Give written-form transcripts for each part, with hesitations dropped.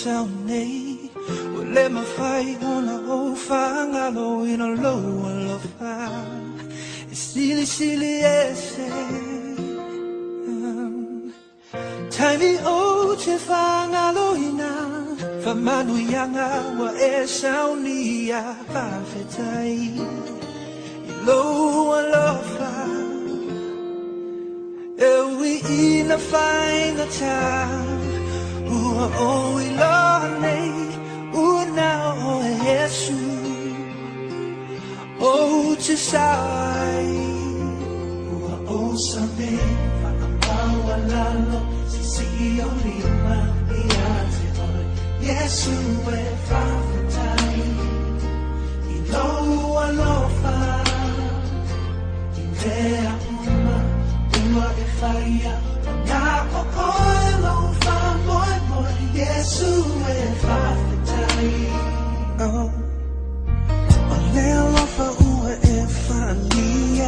soundly. Well, let me fight on the whole fire. I know in a low love fire. It's silly, silly, yes. Time is old, if I know enough. For man, we young, our soundly, I fight for time. Low love fire. We in a fine time. Oh, we love me. Oh, now, oh, yes, oh, just I. Oh, someday, I'm alone. See, only my yes, we're far from time. You know, I love fire. In there, fire. Now, oh, boy, yes, we're far from time. Oh, now, if I need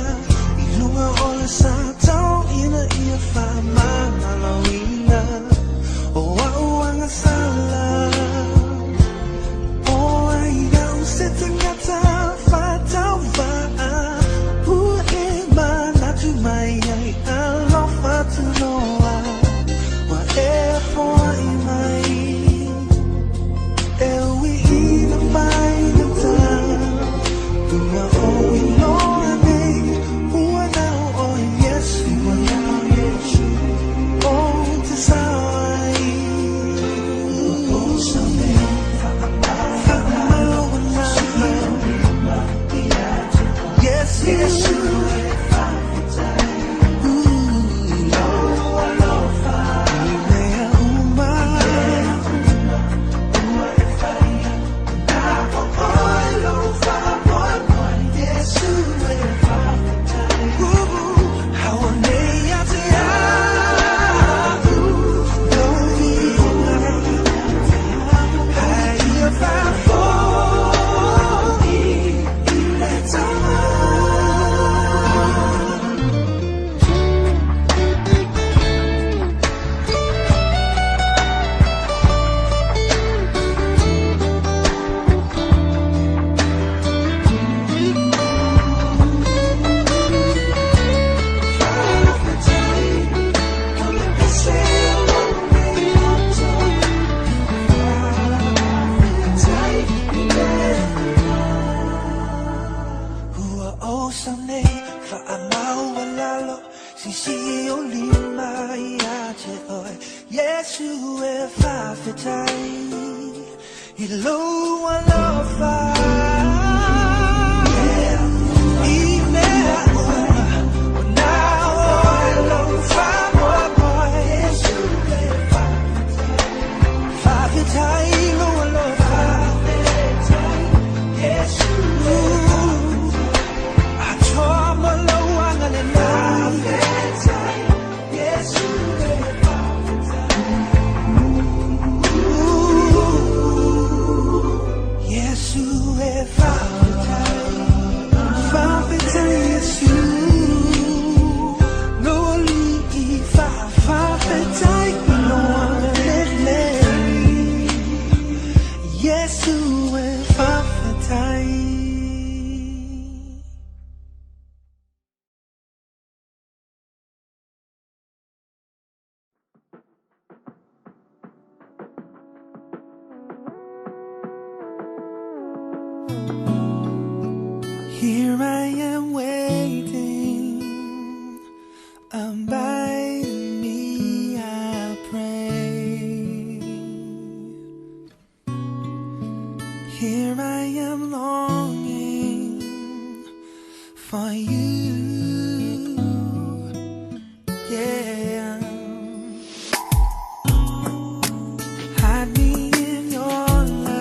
you know, all the time, in a if I mind, oh, I'm a salad. Oh, I don't sit in your time, fight out, who am I not to my to know whatever in my and we in a find the time do my own know who are now oh yes who are now yes oh desire oh someday yes yes here I am waiting, abide in me, I pray. Here I am longing for you, yeah. Hide me in your love.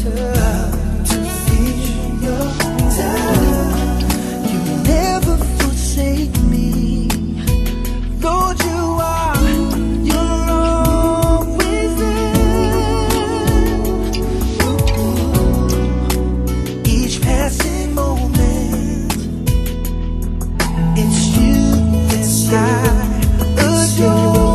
touch, to feel your touch. You never forsake me. Lord, you are, you're always there. Each passing moment, it's you that I adore.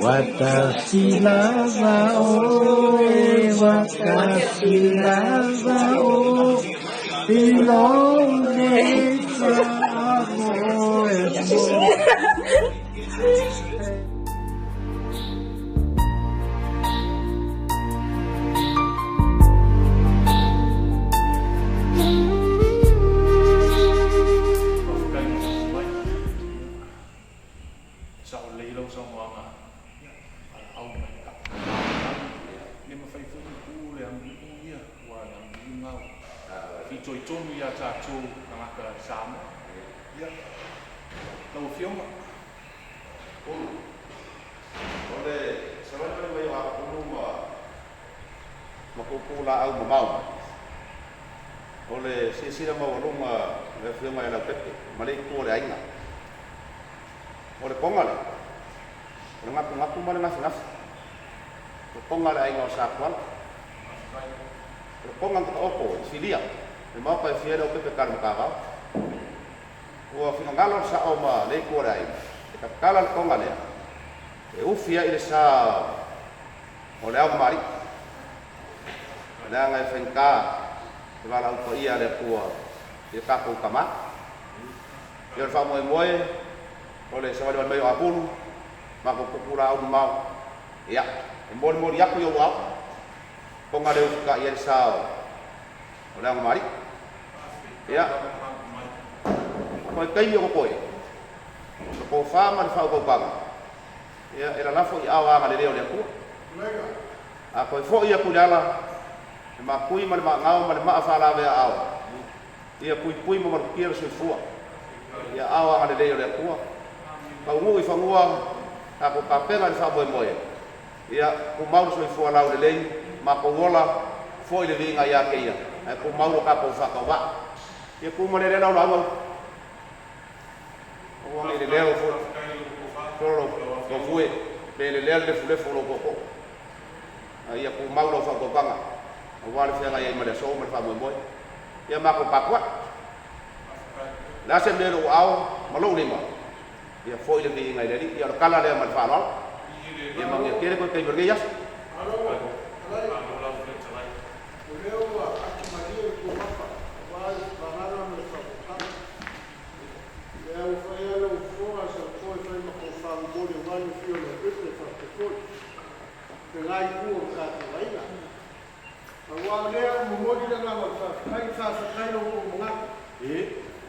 Watashi lava o Ilone Makupula au mamau. Ole sisira mau lunga le fioma ela pepe. Mali ku le ainga. Ole pongale. Ole ngapu male ngas. Pongale ainga sakwal. Ole pongang ta opo silia. Le mau pa fiera pepe kar makaga. Ua finangalo sa oma le ku le ainga. Ka kala pongale. E ufia ile sa ole au mari. Nanga fenka wala ko ia le pua ia ka ko kama ia fa moe ole sa wala mai apun ma ko pura au mau ia mon ia ko yo wa ko ngare ka ia sa ole ang mari ia ko kai yo ko fa man fa ko pa ia era la fo ia wa ngale le ku a ko fo ia ku dala ma kui ma ngau ma ma fa la ve ao ia pui ma kira se fua ia awa ngale le le ku ka ngu I fangua ka ko ka pena fa boe moe ia ku mau so fua la le ma ko wola foi le vinga ya ke ia ai ko mau ka ko fa ka wa ia ku mo le la la o le le fo ko foi le fo ko ko ia ku mau lo fa ko kanga o wa le fenga ia ma le so ma fa mo mo ia ma ko pa kwa la se le lo au ma lo ni ma ia foi le vinga le ia kala le ma fa lo ia ma ia kere ko te vergeyas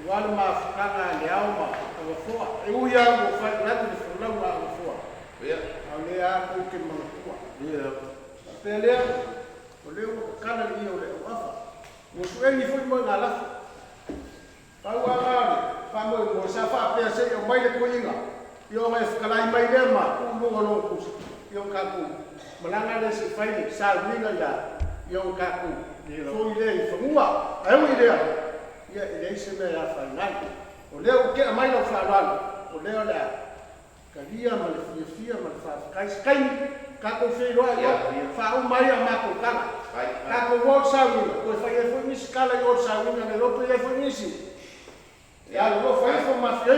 wala mafukanga leauma awafua euia mo fai natu le fulau ma awafua ia ale a ko ke manakua ia pelea o le kana ni o le wafa mo sueni foi mo ngala pau ala pa mo sa fa pe se o mai le koinga io mai fukalai mai le ma ku lo lo ku io ka ku malanga le se fai sa winga ya io ka ku foi le famua ai wi le ia ele se me a fanai o leo ke mai no falan o leo la kalia mal fia mal fa kai ka ko fe ro ia fa o mai a ma ko ka ko wo sa wi ko fa ia fo mi skala yo sa wi na lo pe ia fo mi si ia lo fa fo ma fi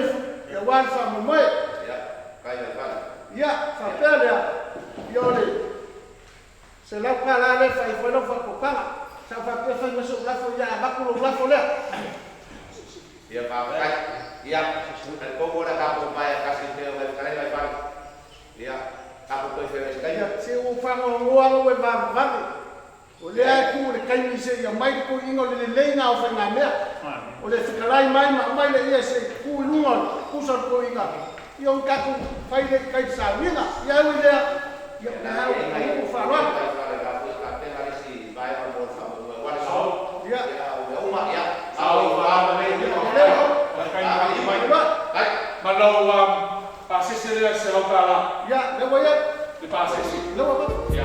ia wa fa mo mai ia kai le fa ia fa pele yo le se la kala le fa fo no fa ko ka sa fa pe fa masuk lafo ya ba ko lafo le ia pa kai ia ko mo da ka ko pa ka si te o ka le pa ia ka ko fe se kai se o fa mo o we ba va o le ai ku le kai ni se ia mai ko ingo le lenga o fa na me o le fikalai mai mai le ia se ku lunga ku sa ko inga io ka ku fai le kai sa winga ia we le ia na o fa ro Kalau pasisi dia selokala, ya, lewa ya, di pasisi, lewa apa? ya,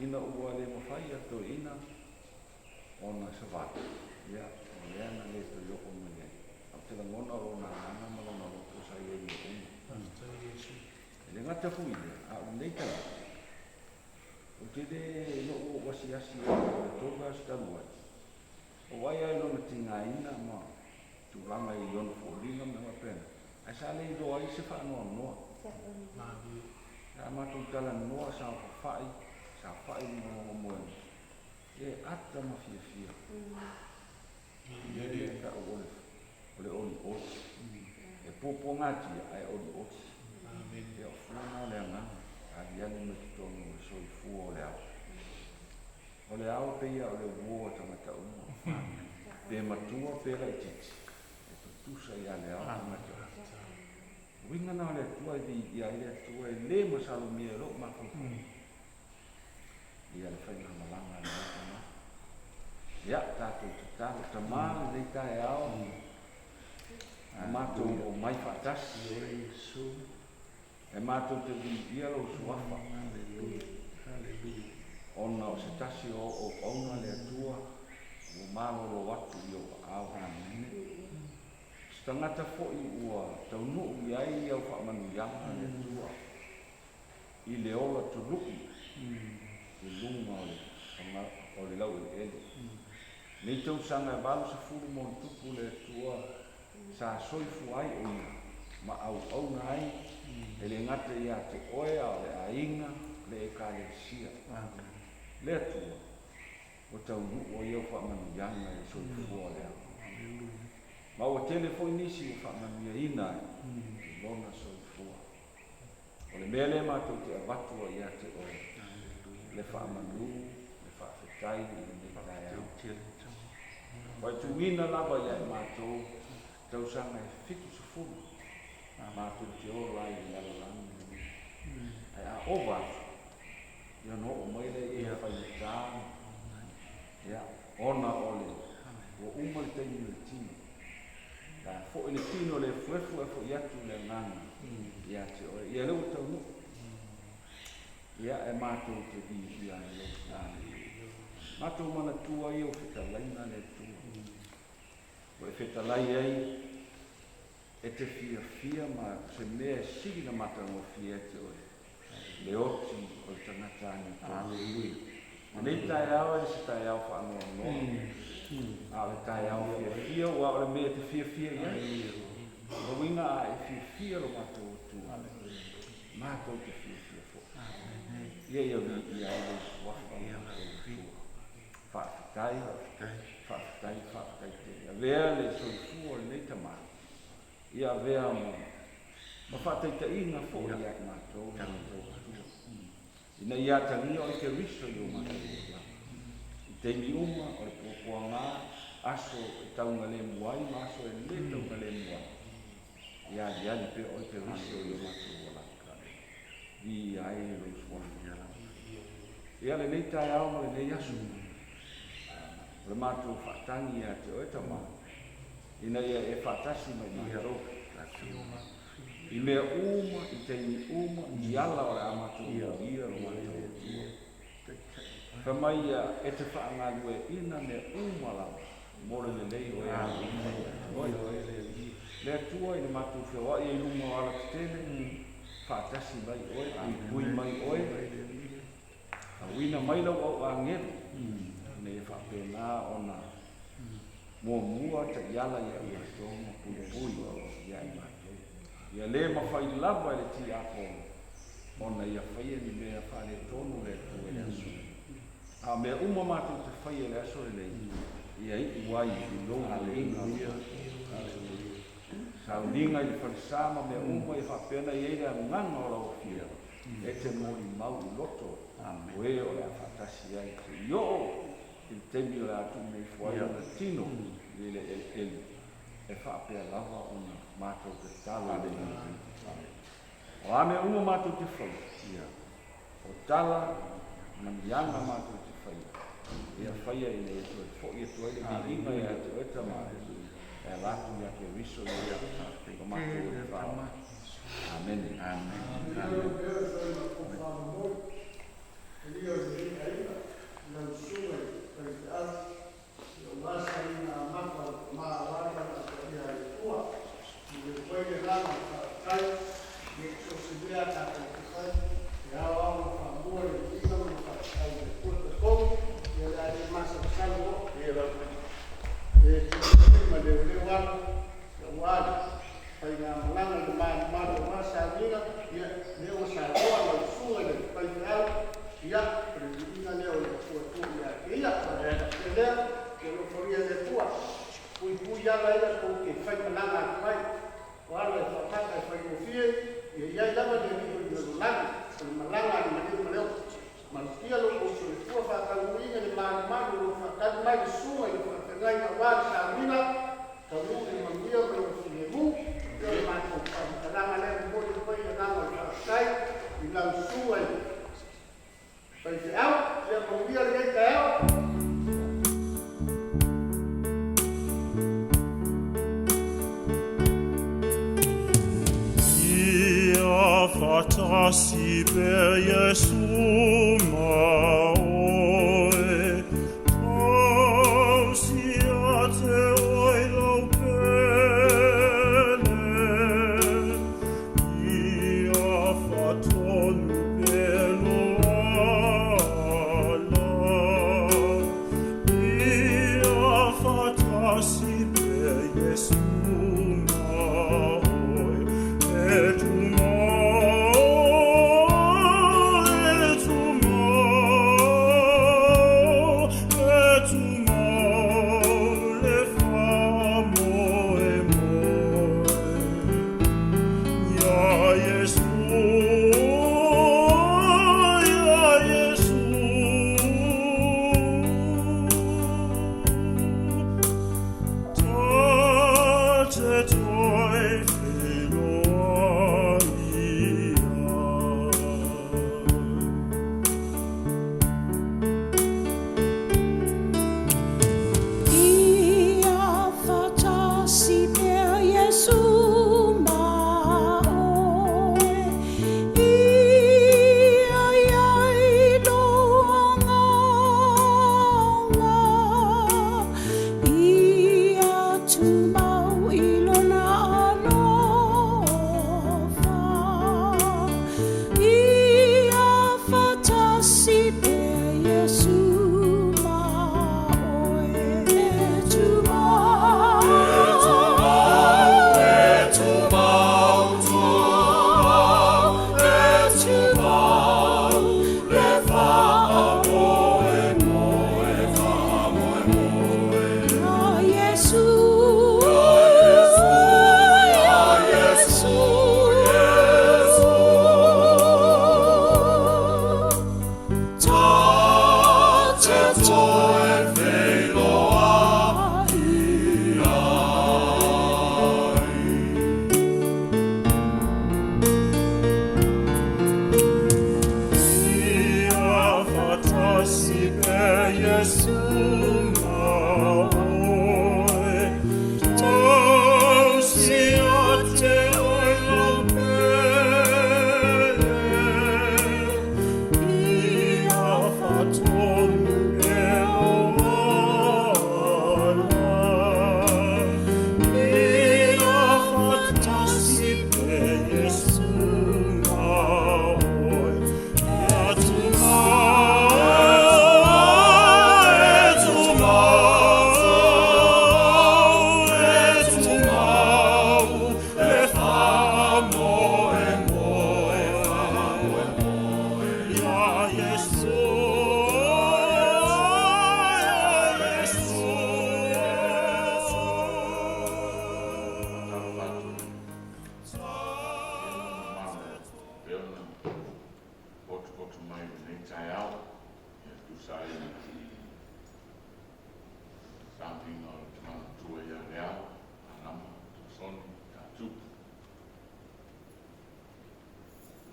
ina ua le mawhai ato ina o na savata. Ia, o lea na le to yoko mene. Au te langona o na hana malona o to sa ia i o uma. E le ngata hui le, a o nei tala. O te le no o wasi asi o le toga staruai. O wai ai lona tinga ina ma tūranga i ono fōringa me ma pena. Ai sa le i roa i se whaanoa noa. Ya mātou tala noa sa whai mo moe. E ata ma fia. Ia ka ole oti. E popo ngati ai ole oti. E o funa le anga. Ari ane me tonu e soi fua ole au. Ole au pe ia ole uoa tamata umo. Pe matua pera i titi. E tutusa ia le au tamata. Winga na le tua i ia le tua e le masalo mia lo mafufu. Ia le whainga malanga le tama. Ia tātou te tātou tamā le tae au. Mātou o mai whaatasi. E mātou te ia lo suafa. Ona o se tasi o ona le atua. O malo lo watu i o au hanene. Tangata fo'i ua taunuu i ai au whaamanu yanga le tua. I le ola turuki. I lunga o le lau i ele. Nei tau sanga e walu sa furu mo tupu le tua. Sa soifu ai o ia. Ma au na ai. E le ngata ia te oea o le ainga. Le e ka le sia. Le tua. O taunuu o ia whaamanu yanga e soifu o le au. Ma o telefoni nisi o whamangia ina i lona soifua. O le mele mātou te avatua ia te oe. Le whamanu, le whawhetai, le mea au. Wai tu ina lava ia i mātou, tau sanga e fitu sa furu. Mātou te o lai i ala lani. Ai a ova, ia no o maile i a whainitā. Ia, ona ole, o umal teini le tini. Fo le tino le fuefu e fo iatu le nganga. Ia te oe. Ia leo tau nu. Ia e mātou te vi ia e leo. Mātou mana tua i o whetalaina le tua. O e whetalai ei e te fia ma se mea sigi na mata o fia te oe. Le oti o le tangata ani tō. Nei tae au e se tae au whaanoa noa. Ale tae au fia ua ole mea te fia ia. O winga a e fia lo mātou tu. Mātou te fia fo. Ia ia vi ia ele wafa mātou tu. Whaafitai te. Ia vea le soifua le nei tamā. Ia vea mo. Ma whaataita inga fo ia i mātou. Ina ia tangia o i ke riso i o mātou. Te mi uma o le pua ngā aso e taunga le muai, ma aso e le taunga le muai. Ia li pe o te riso i o matu o laka. I ai e lo suafu. Ia le nei tae au ma le nei aso. Le matu whaatangi a te oetama. Ina ia e whaatasi mai mātou. I mea uma, i teimi uma, i ala o le amatu ia o mātou. Whamaia e te whaangalu e ina me umala more le lei o e le atua i le matu whiawa i e lunga o ala tene whaatasi mai oe, i pui mai oe a wina mai lau au a ngeru ne e whapena ona mua ta iala i a tonga pui i a imato i a le mawhai lava le ti a ona i a whaia ni mea whare tonu le tue le asu. A mea uma mātou te whaia le aso le lei. Ia i wai i longa le inga. Sa uninga i wharisama mea uma i whapena i eira nganga o lau fia. E te mori mau loto. O e o le a whatasi ai. Yo! I temi o le atu mei fuai o le tino. I le ele. E whapea lava o na mātou te tala le inga. O a mea uma mātou te whaia. O tala na mianga mātou te whaia. Ia whaia i le etua. Foi etua i le inga i atu eta maa. E ratu i ake riso i ia. O mātou te whaia. Amen. Pai ngā malanga le mana o masa alina, ia mai sunga i fa ngai na wa sa mina ka mu i mangia ka o si mu yo mai ko ka na ngale mo i ko i na ngale sai i la sunga i pa se au se mangia le ka au Fatasi per Jesu maoe, tausiate oi lau pele, ia fatonu pelo ala, ia fatasi per Jesu maoe, et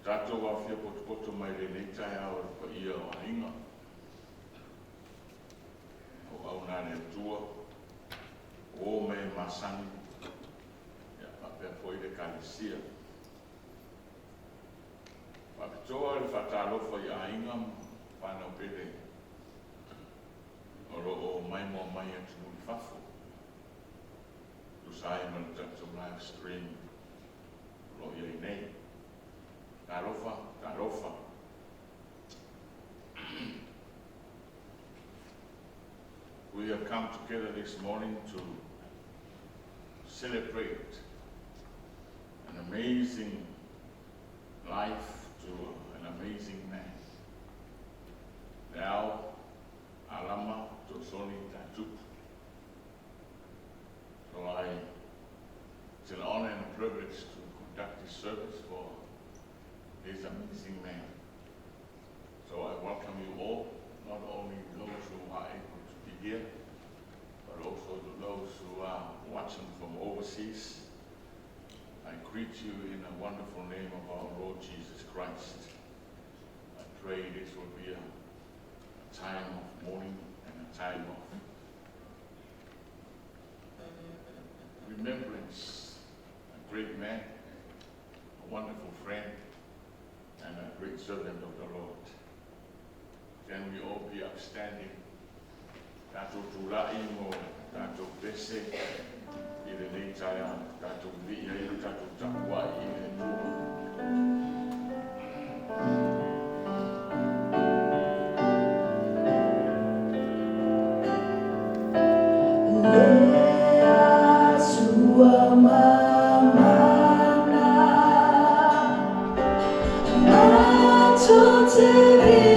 Tātou a whia poto mai le nei tai awa pa ia o hinga. O au nane tua, o me masangi, ia pa pia foi le kalisia. Pa pitoa le whatalofa i a hinga, whanau pele. O ro o mai mo mai atu muli fafo. Tu sai man tātou live stream, lo ia i nei. Tarofa. We have come together this morning to celebrate an amazing life to an amazing man. Now, Alama Tosoni Tatup. So it's an honor and a privilege to conduct this service for this amazing man. So I welcome you all, not only those who are able to be here, greet you in the wonderful name of our Lord Jesus Christ. I pray this will be a time of mourning and a time of remembrance. A great man, a wonderful friend, and a great servant of the Lord. Can we all be upstanding? Tato tulai mo, tato pese, ile neitaya, tato via, tato takwa, ile tua. Totally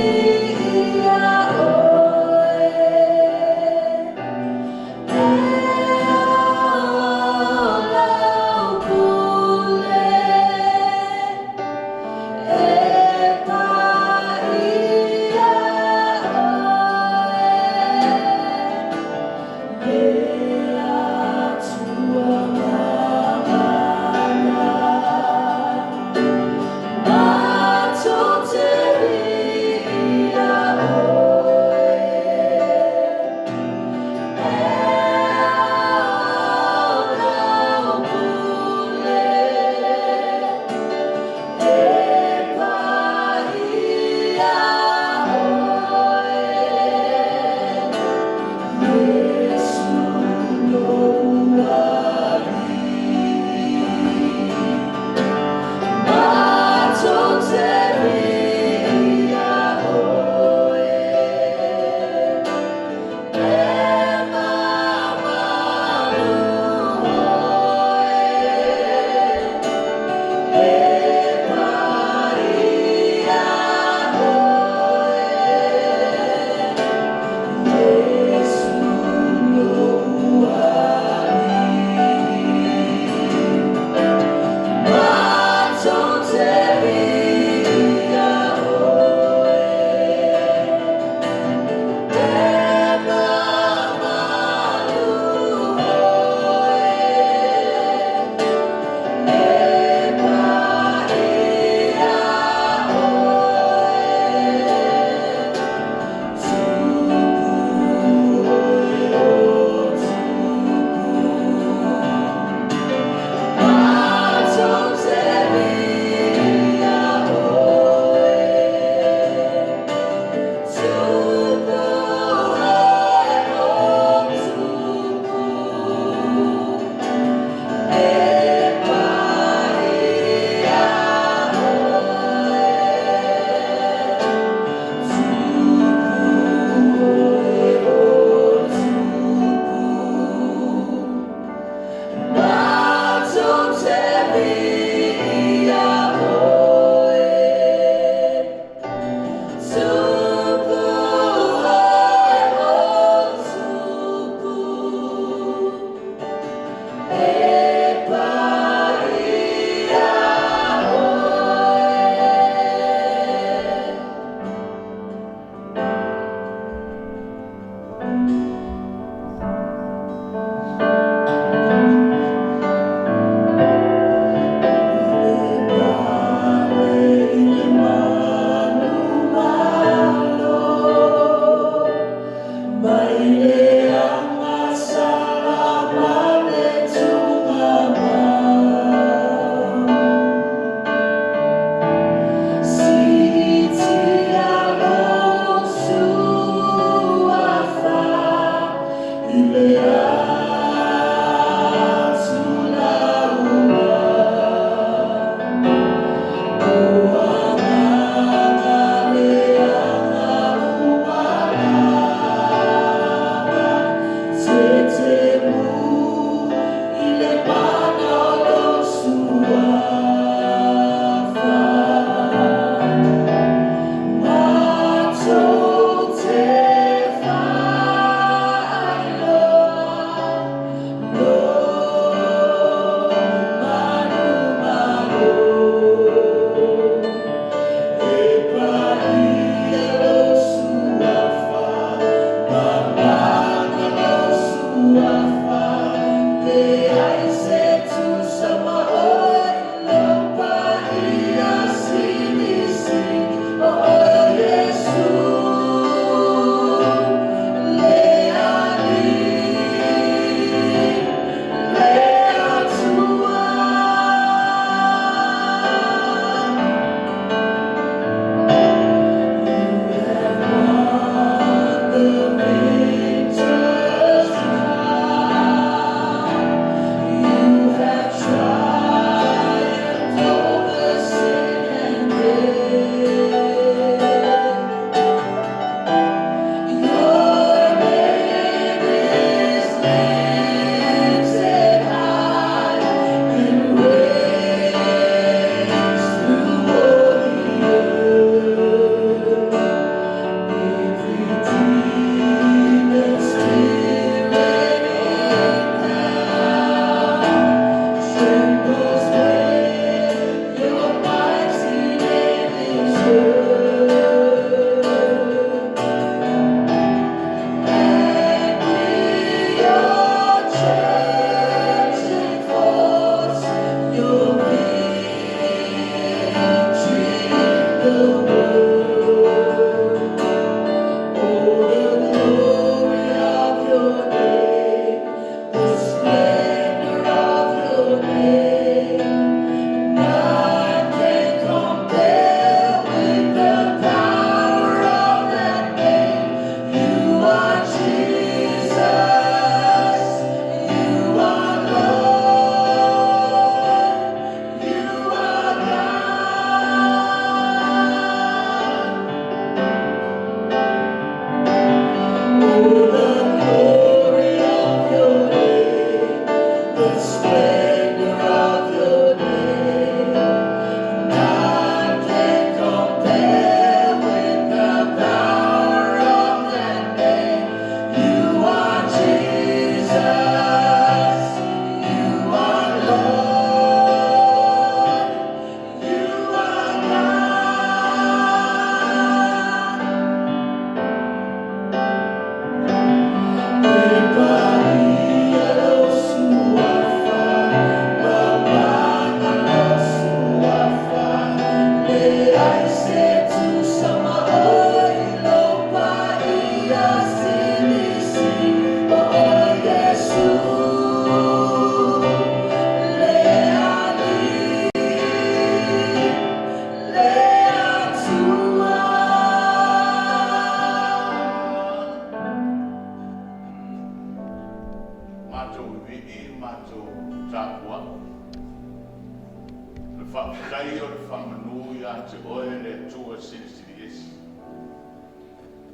le tua since yes.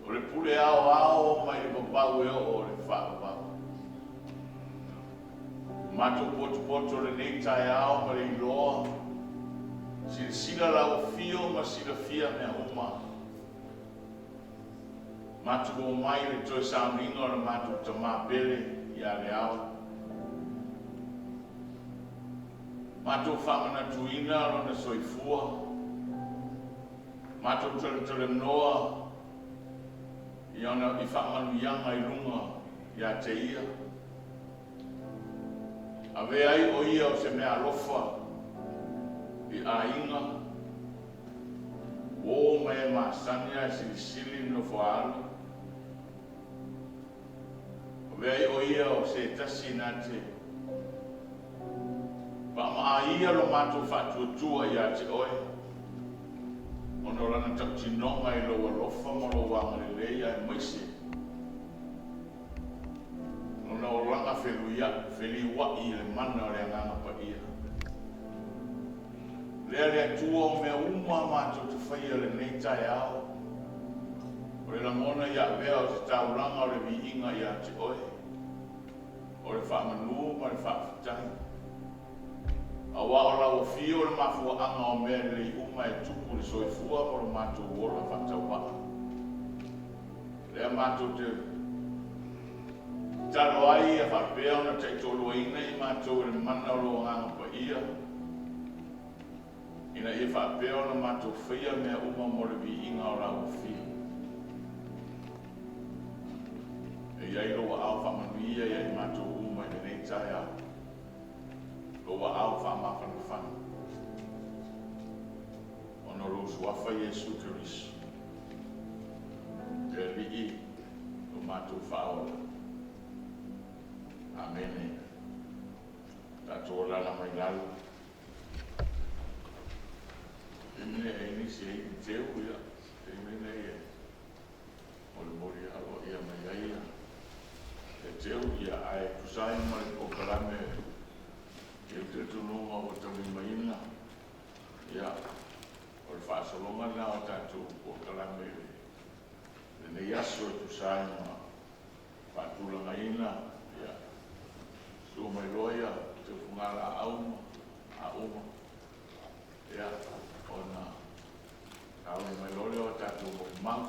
O le pule ao mai le papau e o le whakapau. Mato poto le nei tai ao ma le iloa. Sila lau fio ma sila fia mea uma. Mato o mai le toi sauninga o le mato tamā pele i ale ao. Mato whamana tuina o na soifua. Mato tole noa i ana i whamanu ianga i runga i a te ia. A vea ai o ia o se mea alofa i a inga. O mai maasania sili no whaala. A vea ai o ia o se tasi nate. Pa ia lo mato whatuatua i a te oe. Ono rana takutinonga i lo alofa mo lo wanga le leia e maise. Ono o ranga wheliwa i le mana o le anganga pa ia. Lea tua o mea uma mato te whaia le nei tai ao. O le lamona i a vea o te tauranga o le vi inga i a te oe. O le whamanu ma le whawhitai. A wāora o fio le mafua anga o mea le uma e tupu le soifua mo le mato uola whakatauwaka. Lea mato te talo ai a whapea na te tolo ina i mato le mana o lo nganga pa ia. Ina i whapea na mato whia mea uma mo le vi inga o la o fio. E iai loa au whamanuia i mato uma i nei tai au. Loa au whamawhanawhana. Ono lo suafa Yesu Kirisu. Te li'i o mātou whaola. Amene. Tātou lana mai lalu. Emine e nisi e teu ia. Emine e. O le mori alo ia mai aia. E teu ia ai kusai mai o kalame. E te tununga o te limaina. Ia, o le whaasalonga na o tātou o kalame. Le nei aso e tu saima whaatulanga ina. Ia, sua mai loia, te whungara a uma. Ia, o na kawe mai loia o tātou o mau.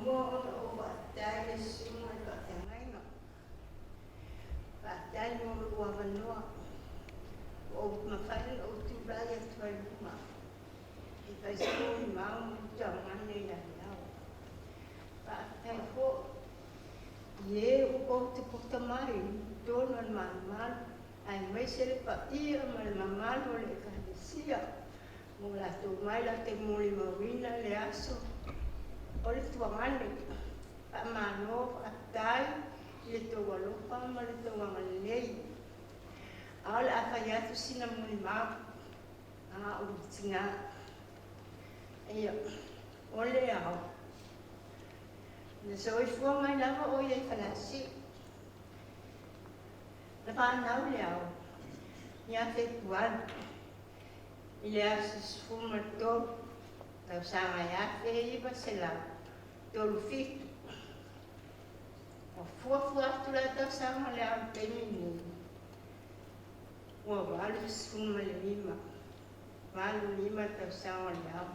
Mua o whātai e sunga ka te ngaina. Whātai no rua wanoa. O mawhai o tūrai a tuai runga. I whai sōi mau muta ngane na hiau. Whātai ho. Ie o te puta mai. Tōna mamal. Ai maisere pa ia ma le mamal o le kahis. sia. Mo la tu mai la te muli mawina le aso. O le tuangane. Pa mano, pa tai, le tu walopa, ma le tu wangalei. Ao le awhaiatu sina muli mau. A o tinga. Ia, o le ao. Na so i fua mai lava o iei whalasi. Na whanau le ao. Ia te puan. I le asis fuma tō. Tau sanga ia te iwa se lau. Tōru fitu. O fua atu la tau sanga le ao te mini. Ua walu fuma le lima. Walu lima tau sanga le ao.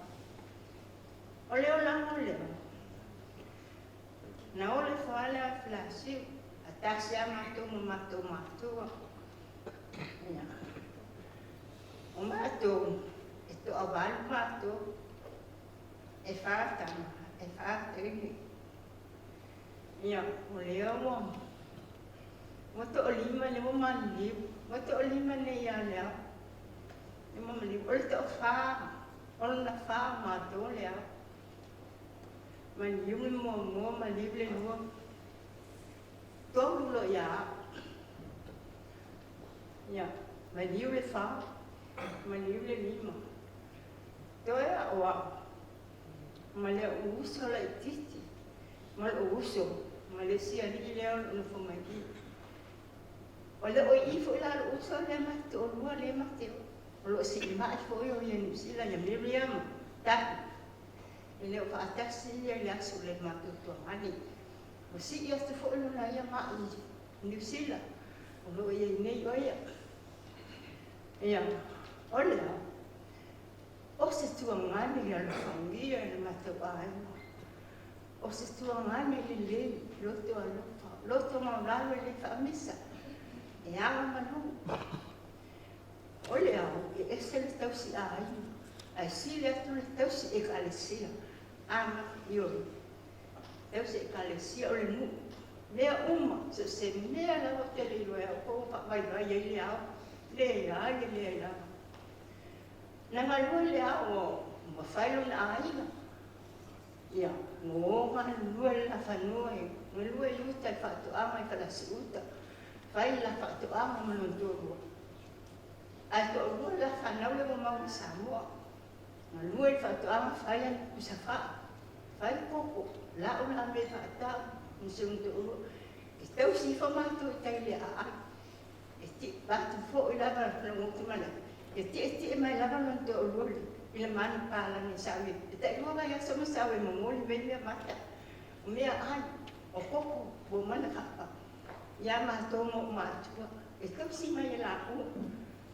O leo lango leo. Na ole whaale a flasi. A tasi a matua. Ia. O mātou, e tō awalu mātou, e whātama, e whātini. Ia, o leo mo. Mo tō o lima le mo maliu, mo tō o lima ne ia leo. Le mo maliu, o le tō whā, o na whā mātou leo. Maliu le mo maliu le lua. Tō rulo ia. Ia, maliu le whā. Maliu le lima. Toi a oa. Ma le uso la ititi. Ma le uso. Ma le sia li leo no whamaki. O le o ifo ila le uso le mati o lua le mati. O lo si ima i fo o ia nusila ia miriam. Taki. E leo ka atasi ia le asu le mati o tua mani. O si ia te fo ilo na ia ma i nusila. O lo ia nei o ia. Ia. O lea, o se tuangani ia le whangia le matau aema. O se tuangani le le, loto a lopa, loto maulalo le whamisa. E anga manu. O lea, e ese le tausi a aima. Ai si le atu le tausi e kalesia. Ama, ioi. Tausi e kalesia o le mu. Lea uma, se mea lawa te le iloa o kou pa vai vai e le au. Lea ai le lawa. Nanga lua lea o mawhailo na aina. Ia, ngō ngana lua la whanua e. Ngā lua i uta i whātuama i whalasi uta. Whai la whātuama manon tōrua. Ai tō lua la whanau le mau Samoa. Ngā lua i whātuama whai an kusafa. Whai koko, lau la me whātau. Nisung tōrua. Ke tau si whamatu i tai lea ai. E ti bātu fō i lava na ngotu mana. E te mai lava non te olori, i le mani pāla ni sawe. E te iwa mai aso ma sawe mamoli mea mata. O mea ai, o koko, o mana kapa. Ia mātou mo mātua. E tau si mai e la o,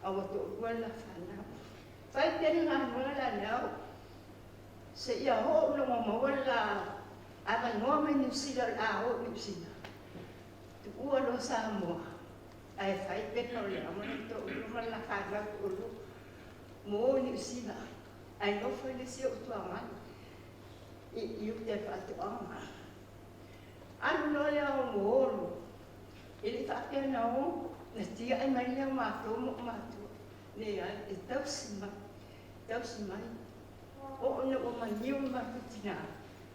a o to ua la whanau. Whai pere ngā mua la nao. Se ia ho no mo maua la, ama noa mai ni usila la o ni usila. Tu ua lo sa mua. Ai whai pena o lea mana tō uruma la whanau o lu. Mō ni usila. Ai no whai le sia utua mani. I ute whatu ama. Anu no lea o mōru. I le whapea na o. Na tia ai mai lea mātou mo mātua. Ne ai e tausi mai. Tausi mai. O ona o maniu mātutina.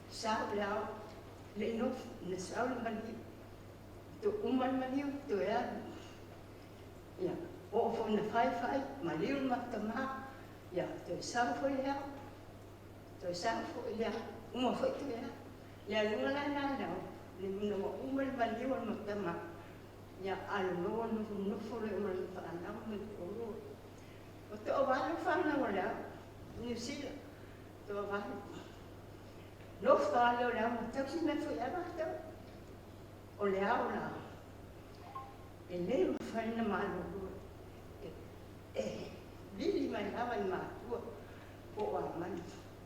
Sao leo. Le no na sao le maniu. Tō uman maniu tō ea. Ia, o fo na whai, ma liu matama, ia, tō sao fo lea, tō sao fo lea, uma fo tu lea, lea lunga la nānau, le muna wa umari ma liu matama, ia, alu noa nufo le umari whanau, me tō o tō walu whanau lea, New Zealand, tō walu. No whāleo lea, ma tausi me fo ia matau, o lea o la. E leo whaina mālua. Lili mai lawa I mātua. O a mani.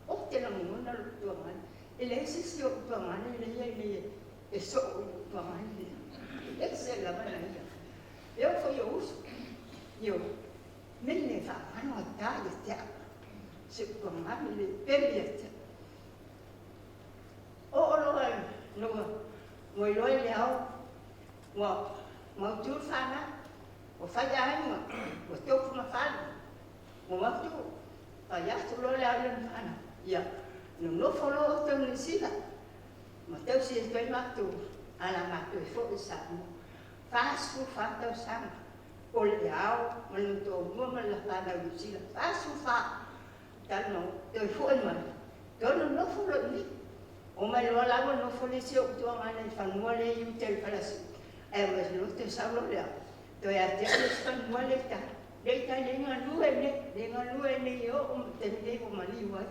O te langona lutua mani. E le se si o tua mani, le ia le e so o tua mani. E se lawa na ia. E o foi o uso. Io, me le fa mano a taia te a. Se tua mani le perieta. O loa, noa, moi loa le au. Wa mau tu whana, o whai ainga, o tōku mawhana. mo waktu payah tu lo lawan ana ya no follow tu ni sila ma tau si tu waktu ala ma tu fo sa fast food fa tau sa ole au menuntu mo malakana sila fast food fa tal no tu fo ma tu no follow ni o mai lo lawan no follow si o tu ana fa no le yu tel palas e mas no te sa lo le tu ya te fa no le ta Dei dengan lue ni yo tende ko maliwa.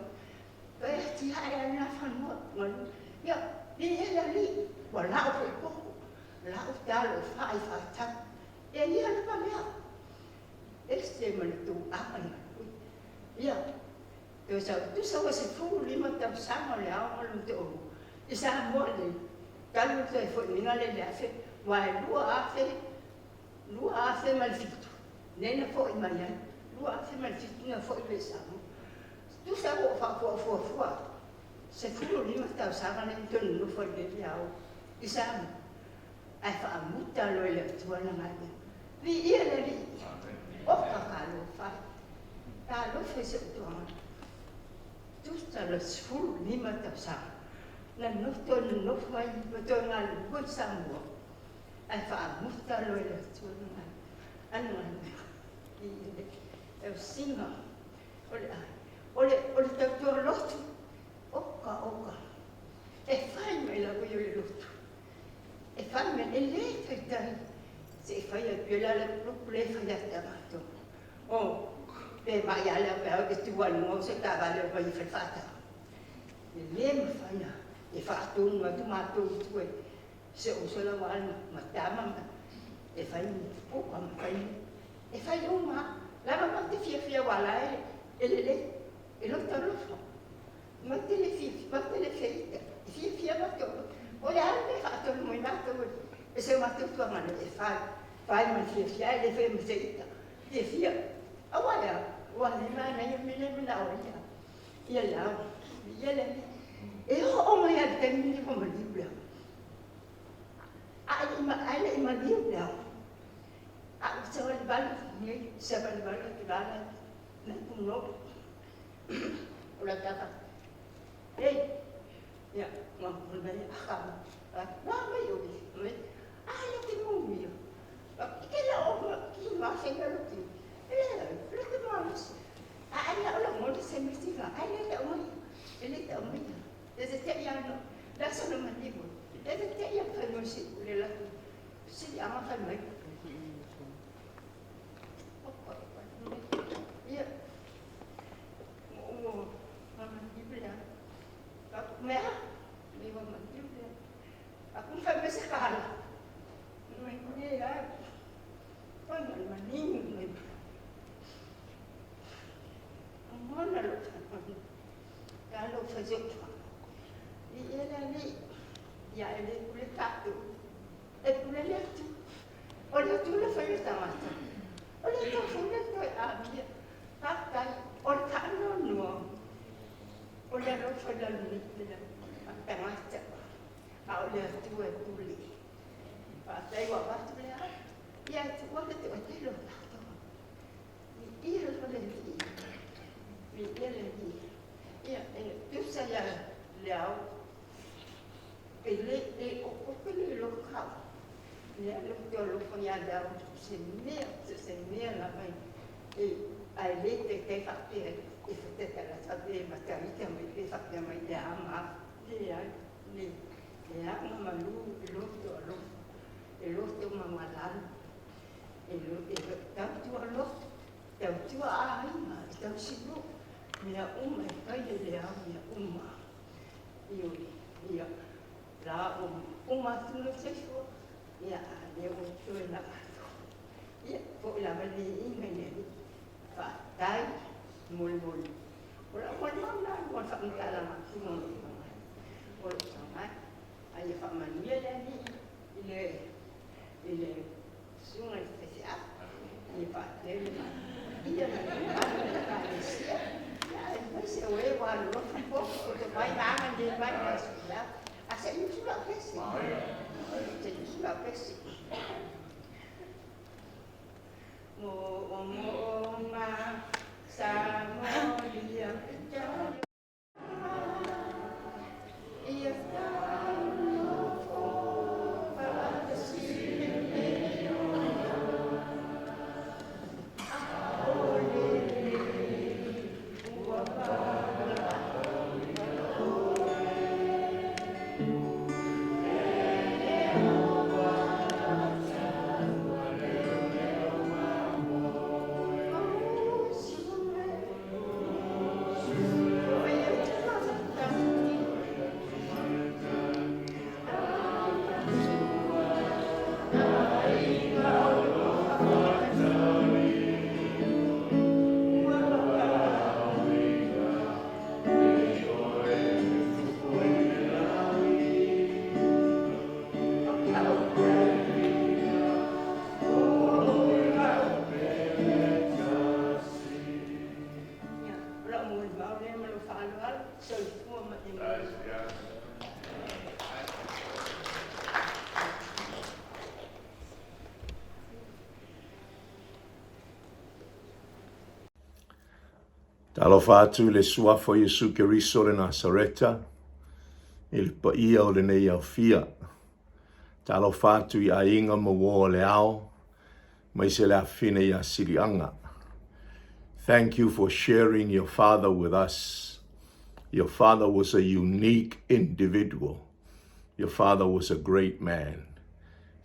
Kaya ti haya na fan mo ngon. Ya, di ya li wala ko ko. La o talo fa ta. Ya ni ana pa ya. Este man tu apan. Ya. Tu sa was fu lima tam sama le au mo tu. Isa mo le. Kalau tu fo ni ngale le afe. Wa lua afe mal fitu. Nena fo i mai ai, lua se mai fitina fo i le samu. Tu sa o fa. Se fulo lima tau sanga ne tonu no fo le liao. I samu. Ai fa muta lo le tuana mai. Li ia le li. O ka lo fa. Ta lo fe se tuana. Tu sa lo fulo lima tau sanga. Na no tonu no fo ai to ngal ko samu. Ai fa muta lo le tuana mai. Anu eu singa ole tau lotu oka e fai mai la ko le lotu e fai me le tai se fai a pela le le fai a ta o pe mai ala pe que tu al mo se ta vale vai fa fata le me fai na e fa tu ma tu se o se la mal ma tama e fai o kam fai e fai uma la ma te fia wala ele e lo ta lo fa ma te le feita fia ma to o le ande fa to mo na to e se ma tu ma e fai ma fia le fe me feita e fia awala wa ni ma na me na o ya la e o ma ya te mi ko ma libra ai ma libra se va bal ni se va bal ki bala na kuno ola tata ya ma kun ba akam na ma yo ni ai ki mo mi ki la o ki ma se ga lo ki lo ki ma ai la ola mo se mi si ga ai la o ele ta o mi desde te ya no la sono ma digo desde te ya fa no si le la si ama fa mai iya mau mandi bela aku merah ni mau mandi bela aku sampai sekarang ini ya kan mandi mana lo kalau fajuk iya ni ya ini kulit katu kulit lihat tu oleh tu lah saya sama oleh tu saya tu ambil pakai oleh tak nonu oleh lo saya ni pakai macam oleh tu tuli pakai apa tu ya ya tu oleh tu lo iya lo lagi ya tu saya liau ele o lo kau ya lo punya ada semia la mai ai le te fakte e te la sabe makarita mai te fakte mai te ama ya ni ya malu lo to mamalan lo tau tu ai ma tau sibu minha kai le minha ia la tu no se fo ia eu tu na ia fo la vali ingene fa tai mul ora na mo fa ngala ma tu mo ora sama ai fa mania ni ile sungai spesial ni fa le ia na sia se oe wa lo fo to mai ma ndi mai na sudah asa ni sudah pesi jadi sudah pesi mo ma Talofa atu le suafo Yesu Keriso le Nasareta, i le paia o le nei au fia. Talofa atu I ainga mawo le ao, mai se le afine I a sirianga. Thank you for sharing your father with us. Your father was a unique individual. Your father was a great man.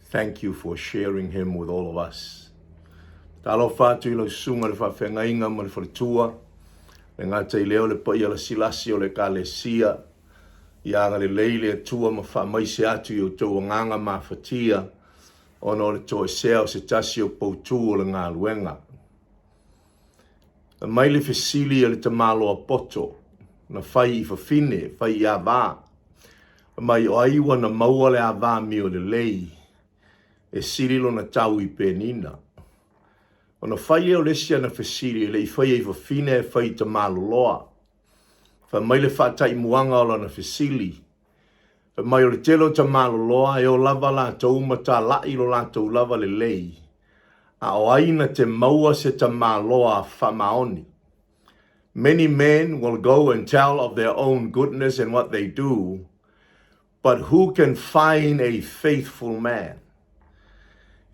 Thank you for sharing him with all of us. Talofa atu I lo sunga le whawhengainga ma le whaletua, le ngata I leo le paia la silasi o le kalesia, Ianga le leile atua ma whamaise atu I o tau nganga ma whatia, ono le toe seo se tasi o poutu o le ngā luenga. A mai le fesili le tamalo a poto, na whai I whawhine, whai I a wā. A mai o aiwa na maua le a wā mi o le lei, e sirilo na tau I penina. O na whai o lesia na fesili le I whai I whawhine e whai tamalo loa. Fa mai le whātai muanga o lana fesili. Fa mai o le telo ta malo loa e o lava la tau mata lai lo la tau lava le lei. A o aina te maua se ta maloa fa maoni. Many men will go and tell of their own goodness and what they do, but who can find a faithful man?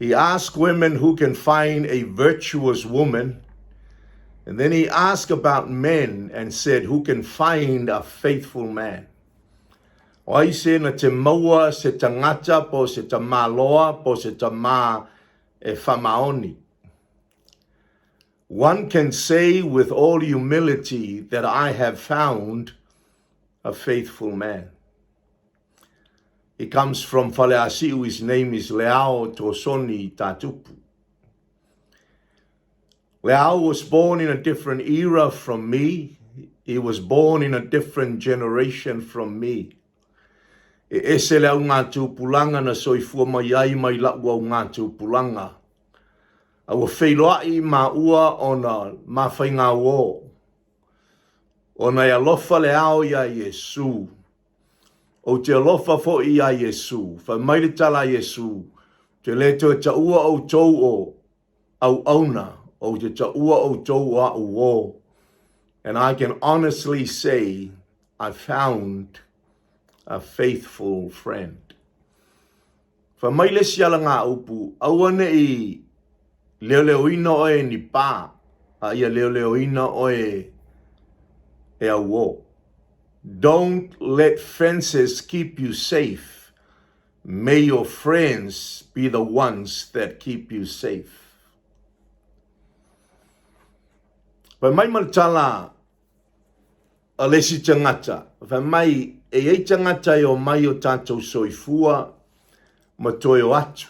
He asked women who can find a virtuous woman, and then he asked about men and said, who can find a faithful man? O ai se na te maua se tangata po se ta maloa po se ta ma e whamaoni. One can say with all humility that I have found a faithful man. He comes from Faleasiu, his name is Leao Tosoni Tatupu. Leao was born in a different era from me. He was born in a different generation from me. E ese leo ngā tūpulanga na soifua mai ai mai lakua o ngā tūpulanga. Awa wheiloai ma ua o na mawhainga wō. O na alofa leao ia Yesu. O te alofa fo ia Yesu. Wha maile tala Yesu. Te leto e ta ua o tau o au auna. O te ta ua o tau a uo. And I can honestly say I found a faithful friend. Fa maile siala ngā upu, awane I leo ina oe ni pā, a ia leo ina oe e a uo. Don't let fences keep you safe. May your friends be the ones that keep you safe. Pa mai maltala a lesi tangata. Pa mai e ei tangata o mai o tātou soifua ma toi o atu.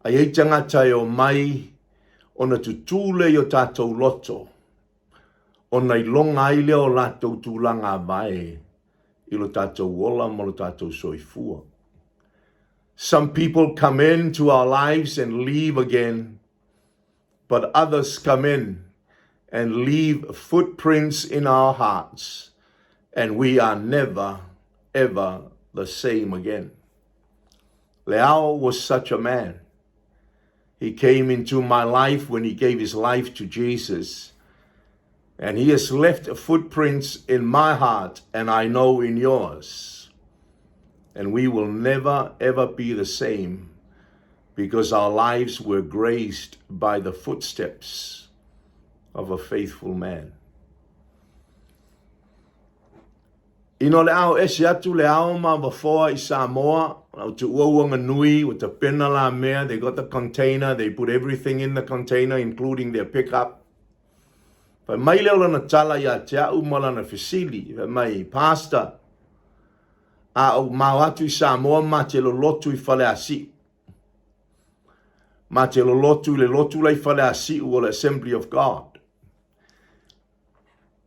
A ei tangata o mai o na tutule o tātou loto. O na ilonga ile o lātou tūlanga vai I lo tātou wola mo lo tātou soifua. Some people come into our lives and leave again, but others come in and leave footprints in our hearts, and we are never, ever the same again. Leao was such a man. He came into my life when he gave his life to Jesus. And he has left footprints in my heart, and I know in yours. And we will never, ever be the same, because our lives were graced by the footsteps of a faithful man. Ino le au esi atu le au ma wafoa I Samoa, au tu uawanga nui with the pena la mea, they got the container, they put everything in the container, including their pickup. Fa mai leo lana tala ya te au malana fisili, fa mai pasta, a au mau atu I Samoa ma te lo lotu I fale asi. Ma te lo lotu le lotu lai fale asi o le Assembly of God.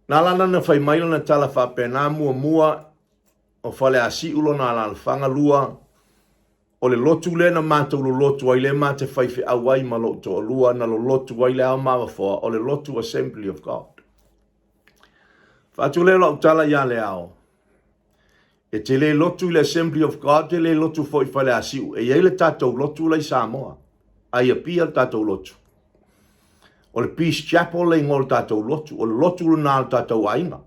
Nā lana na whai maila na tala whapena mua o whale a si ulo nā lana whangalua o le lotu le na mātou lo lotu ai le mā te whaiwhi awai ma loto o lua na lo lotu ai le au mawawhoa o le lotu Assembly of God. Whātu le lau tala ia le ao. E te le lotu le Assembly of God, te le lotu whai whale a si u. E iei le tātou lotu lai Samoa. Ai a pia tātou lotu. O le Peace Chapel le ngol tātou lotu, o le lotu luna tātou ainga.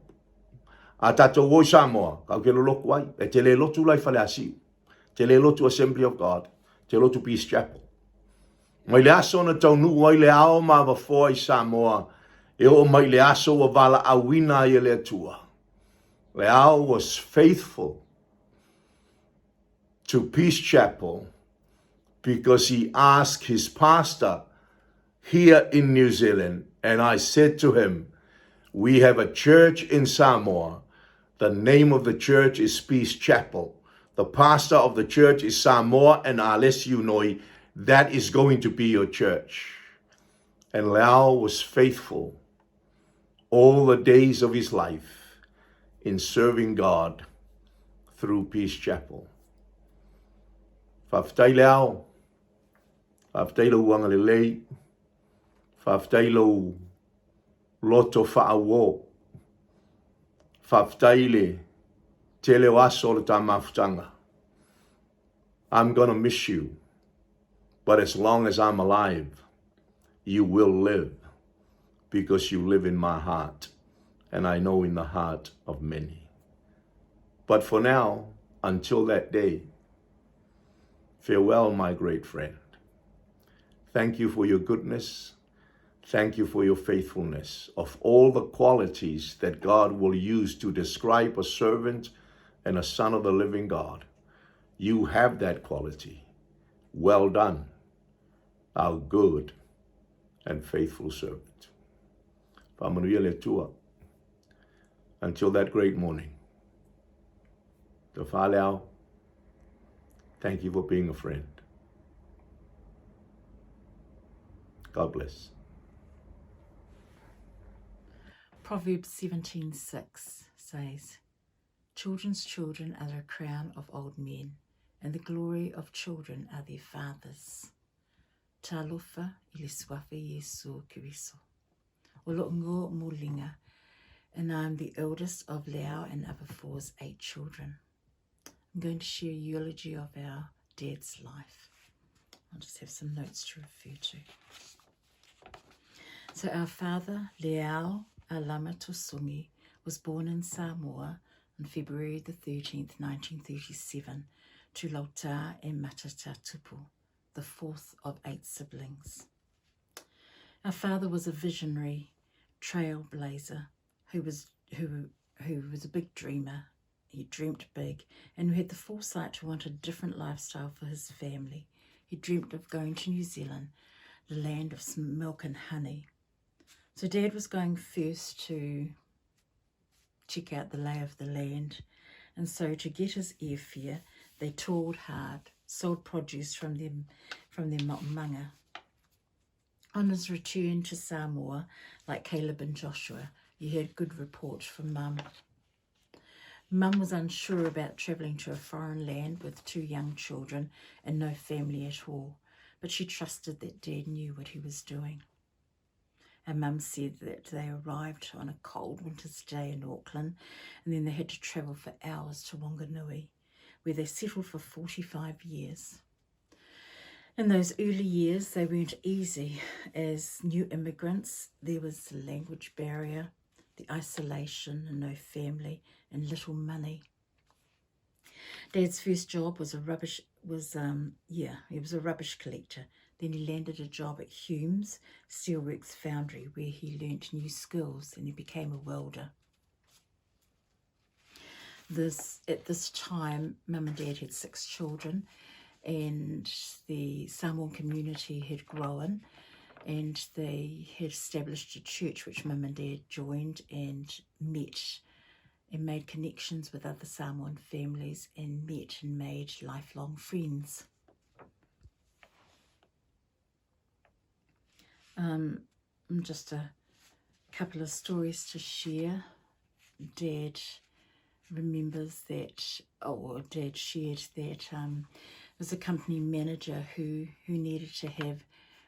A tātou oi Samoa, kau ke lo loku ai, e te le lotu lai whale asiu. Te le lotu Assembly of God, te lotu Peace Chapel. Mai le aso na tau nu ai le ao ma wafoa I Samoa, e o mai le aso wa wala awina I le atua. Le ao was faithful to Peace Chapel because he asked his pastor here in New Zealand, and I said to him, we have a church in Samoa. The name of the church is Peace Chapel. The pastor of the church is Samoa and Alessio Noi. That is going to be your church. And Lau was faithful all the days of his life in serving God through Peace Chapel. Whaftai Lau, whaftai lau wangalelei, whaftai lau loto whaawo, whaftai le te leo aso le tā mawhutanga. I'm going to miss you, but as long as I'm alive, you will live, because you live in my heart, and I know in the heart of many. But for now, until that day, farewell, my great friend. Thank you for your goodness. Thank you for your faithfulness. Of all the qualities that God will use to describe a servant and a son of the living God, you have that quality. Well done, our good and faithful servant. Pamanuia le tua. Until that great morning. Te whaleau, thank you for being a friend. God bless. Proverbs 17:6 says, children's children are the crown of old men, and the glory of children are their fathers. Talofa I le swafe Yesu Kiriso. O lo'ongo mulinga, and I am the eldest of Lau and Abafor's 8 children. I'm going to share a eulogy of our dad's life. I'll just have some notes to refer to. So our father, Leao Alama Tusungi, was born in Samoa on February the 13th, 1937, to Lauta e Matata Tupu, the 4th of 8 siblings. Our father was a visionary trailblazer who was a big dreamer. He dreamt big and who had the foresight to want a different lifestyle for his family. He dreamt of going to New Zealand, the land of milk and honey. So Dad was going first to check out the lay of the land, and so to get his airfare, they toiled hard, sold produce from their manga. On his return to Samoa, like Caleb and Joshua, he heard good reports from Mum. Mum was unsure about travelling to a foreign land with 2 young children and no family at all, but she trusted that Dad knew what he was doing. And Mum said that they arrived on a cold winter's day in Auckland, and then they had to travel for hours to Wanganui, where they settled for 45 years. In those early years, they weren't easy. As new immigrants, there was the language barrier, the isolation and no family and little money. Dad's first job was he was a rubbish collector. Then he landed a job at Humes Steelworks Foundry where he learnt new skills and he became a welder. At this time, Mum and Dad had 6 children and the Samoan community had grown and they had established a church which Mum and Dad joined and met and made connections with other Samoan families and met and made lifelong friends. Just a couple of stories to share. Dad remembers that, Dad shared that there was a company manager who needed to have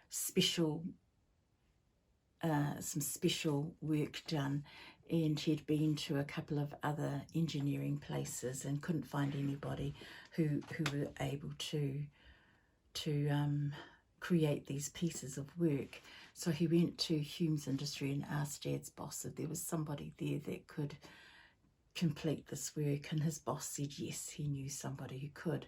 some special work done, and he'd been to a couple of other engineering places and couldn't find anybody who were able to create these pieces of work. So he went to Humes Industry and asked Dad's boss if there was somebody there that could complete this work, and his boss said yes, he knew somebody who could.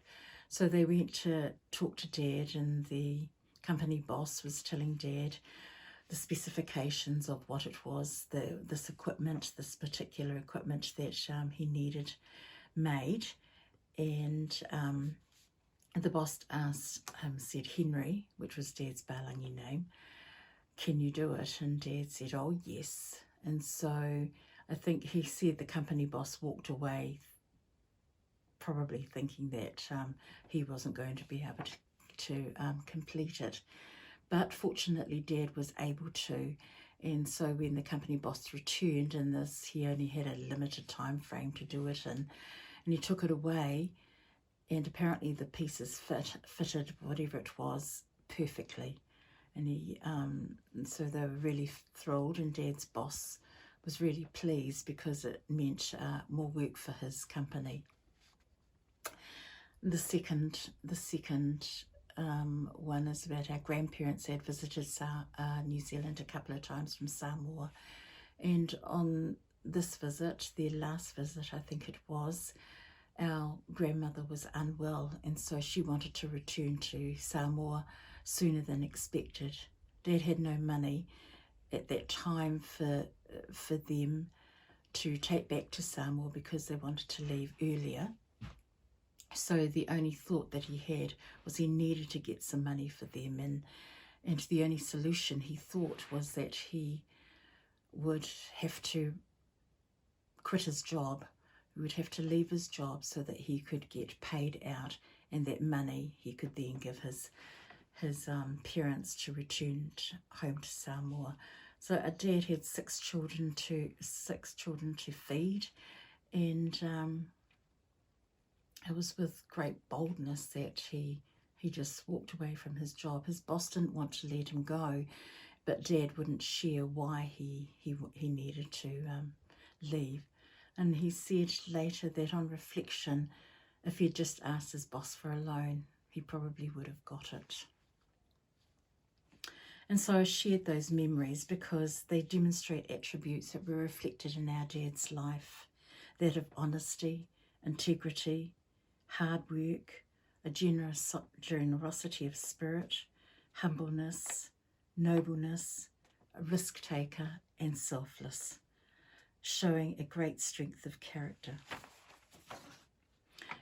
So they went to talk to Dad, and the company boss was telling Dad the specifications of what it was, this particular equipment that he needed made. And the boss said, Henry, which was Dad's Balangi name, can you do it? And Dad said, oh yes. And so I think he said the company boss walked away probably thinking that he wasn't going to be able to complete it. But fortunately Dad was able to, and so when the company boss returned, and he only had a limited time frame to do it in, and he took it away, and apparently the pieces fitted whatever it was perfectly, and so they were really thrilled, and Dad's boss was really pleased because it meant more work for his company. The second one is about our grandparents. They had visited New Zealand a couple of times from Samoa, and on this visit, their last visit I think it was, our grandmother was unwell, and so she wanted to return to Samoa sooner than expected. Dad had no money at that time for them to take back to Samoa because they wanted to leave earlier. So the only thought that he had was he needed to get some money for them, and the only solution he thought was that he would have to quit his job. He would have to leave his job so that he could get paid out, and that money he could then give his parents to return home to Samoa. So Dad had 6 children to feed, and it was with great boldness that he just walked away from his job. His boss didn't want to let him go, but Dad wouldn't share why he needed to leave. And he said later that on reflection, if he'd just asked his boss for a loan, he probably would have got it. And so I shared those memories because they demonstrate attributes that were reflected in our dad's life, that of honesty, integrity, hard work, a generosity of spirit, humbleness, nobleness, a risk taker, and selfless, showing a great strength of character.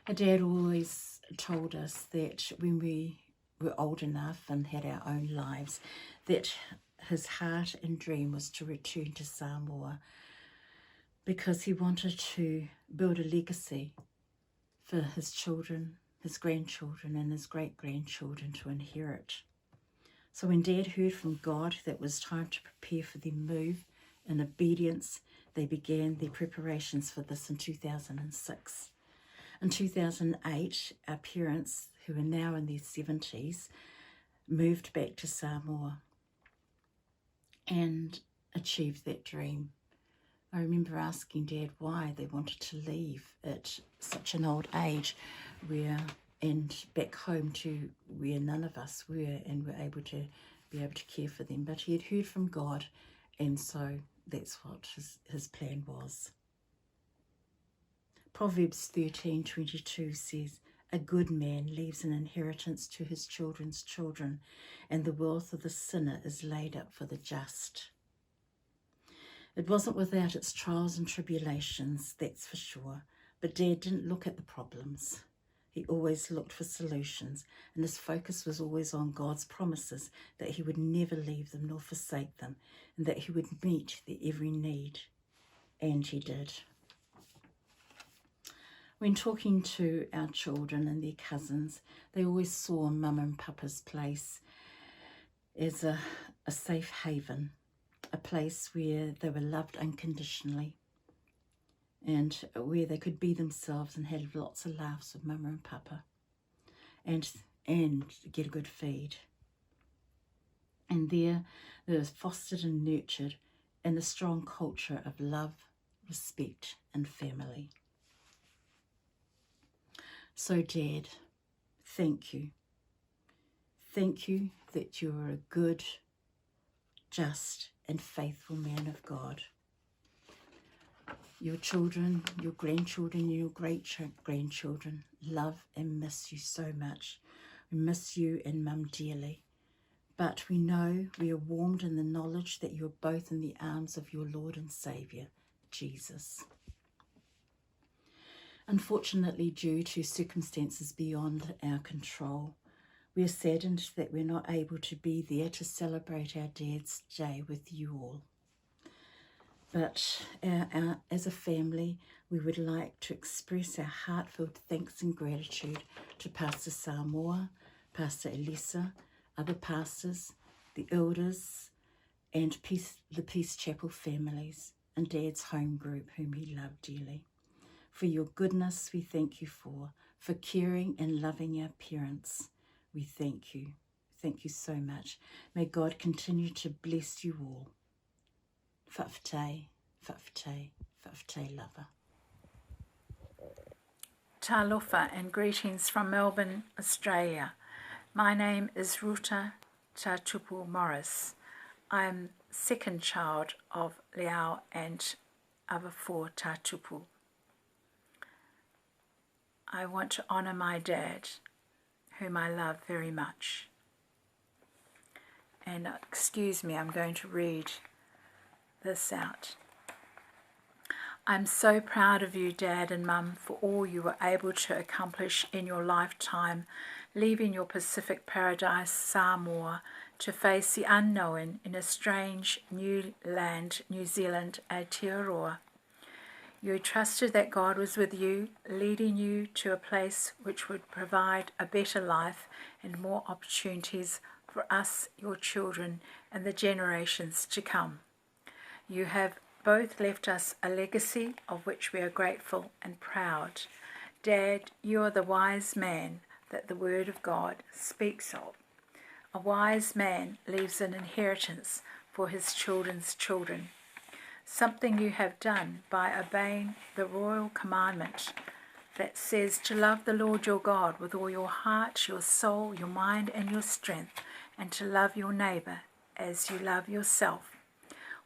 Our dad always told us that when we were old enough and had our own lives, that his heart and dream was to return to Samoa because he wanted to build a legacy for his children, his grandchildren, and his great-grandchildren to inherit. So when Dad heard from God that it was time to prepare for their move, in obedience, they began their preparations for this in 2006. In 2008, our parents, who are now in their 70s, moved back to Samoa and achieved that dream. I remember asking Dad why they wanted to leave at such an old age, where and back home to where none of us were, and were able to care for them. But he had heard from God, and so that's what his plan was. Proverbs 13:22 says, "A good man leaves an inheritance to his children's children, and the wealth of the sinner is laid up for the just." It wasn't without its trials and tribulations, that's for sure, but Dad didn't look at the problems. He always looked for solutions, and his focus was always on God's promises that he would never leave them nor forsake them, and that he would meet their every need, and he did. When talking to our children and their cousins, they always saw Mum and Papa's place as a safe haven, a place where they were loved unconditionally, and where they could be themselves and have lots of laughs with Mama and Papa, and get a good feed. And there they were fostered and nurtured in a strong culture of love, respect and family. So Dad, thank you. Thank you that you are a good, just and faithful man of God. Your children, your grandchildren, your great-grandchildren love and miss you so much. We miss you and Mum dearly. But we know we are warmed in the knowledge that you are both in the arms of your Lord and Saviour, Jesus. Unfortunately, due to circumstances beyond our control, we are saddened that we're not able to be there to celebrate our Dad's Day with you all. But as a family, we would like to express our heartfelt thanks and gratitude to Pastor Samoa, Pastor Elisa, other pastors, the elders, and the Peace Chapel families, and Dad's home group, whom he loved dearly. For your goodness, we thank you for caring and loving our parents. We thank you. Thank you so much. May God continue to bless you all. Whawhate, whawhate, whawhate lava. Talofa and greetings from Melbourne, Australia. My name is Ruta Tatupu Morris. I'm second child of Liao and other four Tatupu. I want to honour my dad, whom I love very much. And excuse me, I'm going to read this out. I'm so proud of you, Dad and Mum, for all you were able to accomplish in your lifetime, leaving your Pacific paradise, Samoa, to face the unknown in a strange new land, New Zealand, Aotearoa. You trusted that God was with you, leading you to a place which would provide a better life and more opportunities for us, your children, and the generations to come. You have both left us a legacy of which we are grateful and proud. Dad, you are the wise man that the Word of God speaks of. A wise man leaves an inheritance for his children's children. Something you have done by obeying the royal commandment that says to love the Lord your God with all your heart, your soul, your mind, and your strength, and to love your neighbour as you love yourself,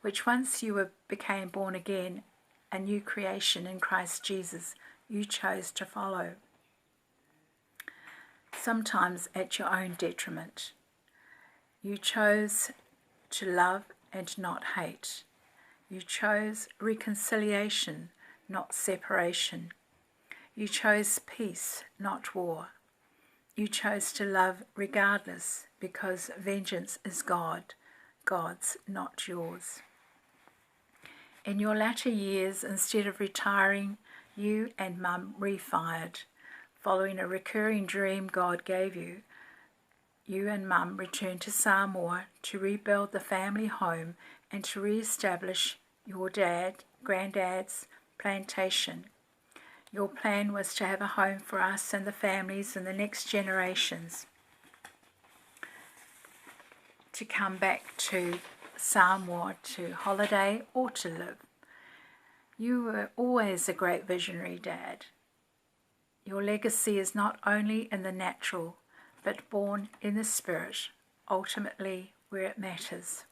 which once you became born again, a new creation in Christ Jesus, you chose to follow. Sometimes at your own detriment. You chose to love and not hate. You chose reconciliation, not separation. You chose peace, not war. You chose to love regardless, because vengeance is God's, not yours. In your latter years, instead of retiring, you and Mum refired. Following a recurring dream God gave you, you and Mum returned to Samoa to rebuild the family home and to re-establish your granddad's plantation. Your plan was to have a home for us and the families and the next generations to come back to Samoa to holiday or to live. You were always a great visionary, Dad. Your legacy is not only in the natural, but born in the spirit, ultimately where it matters.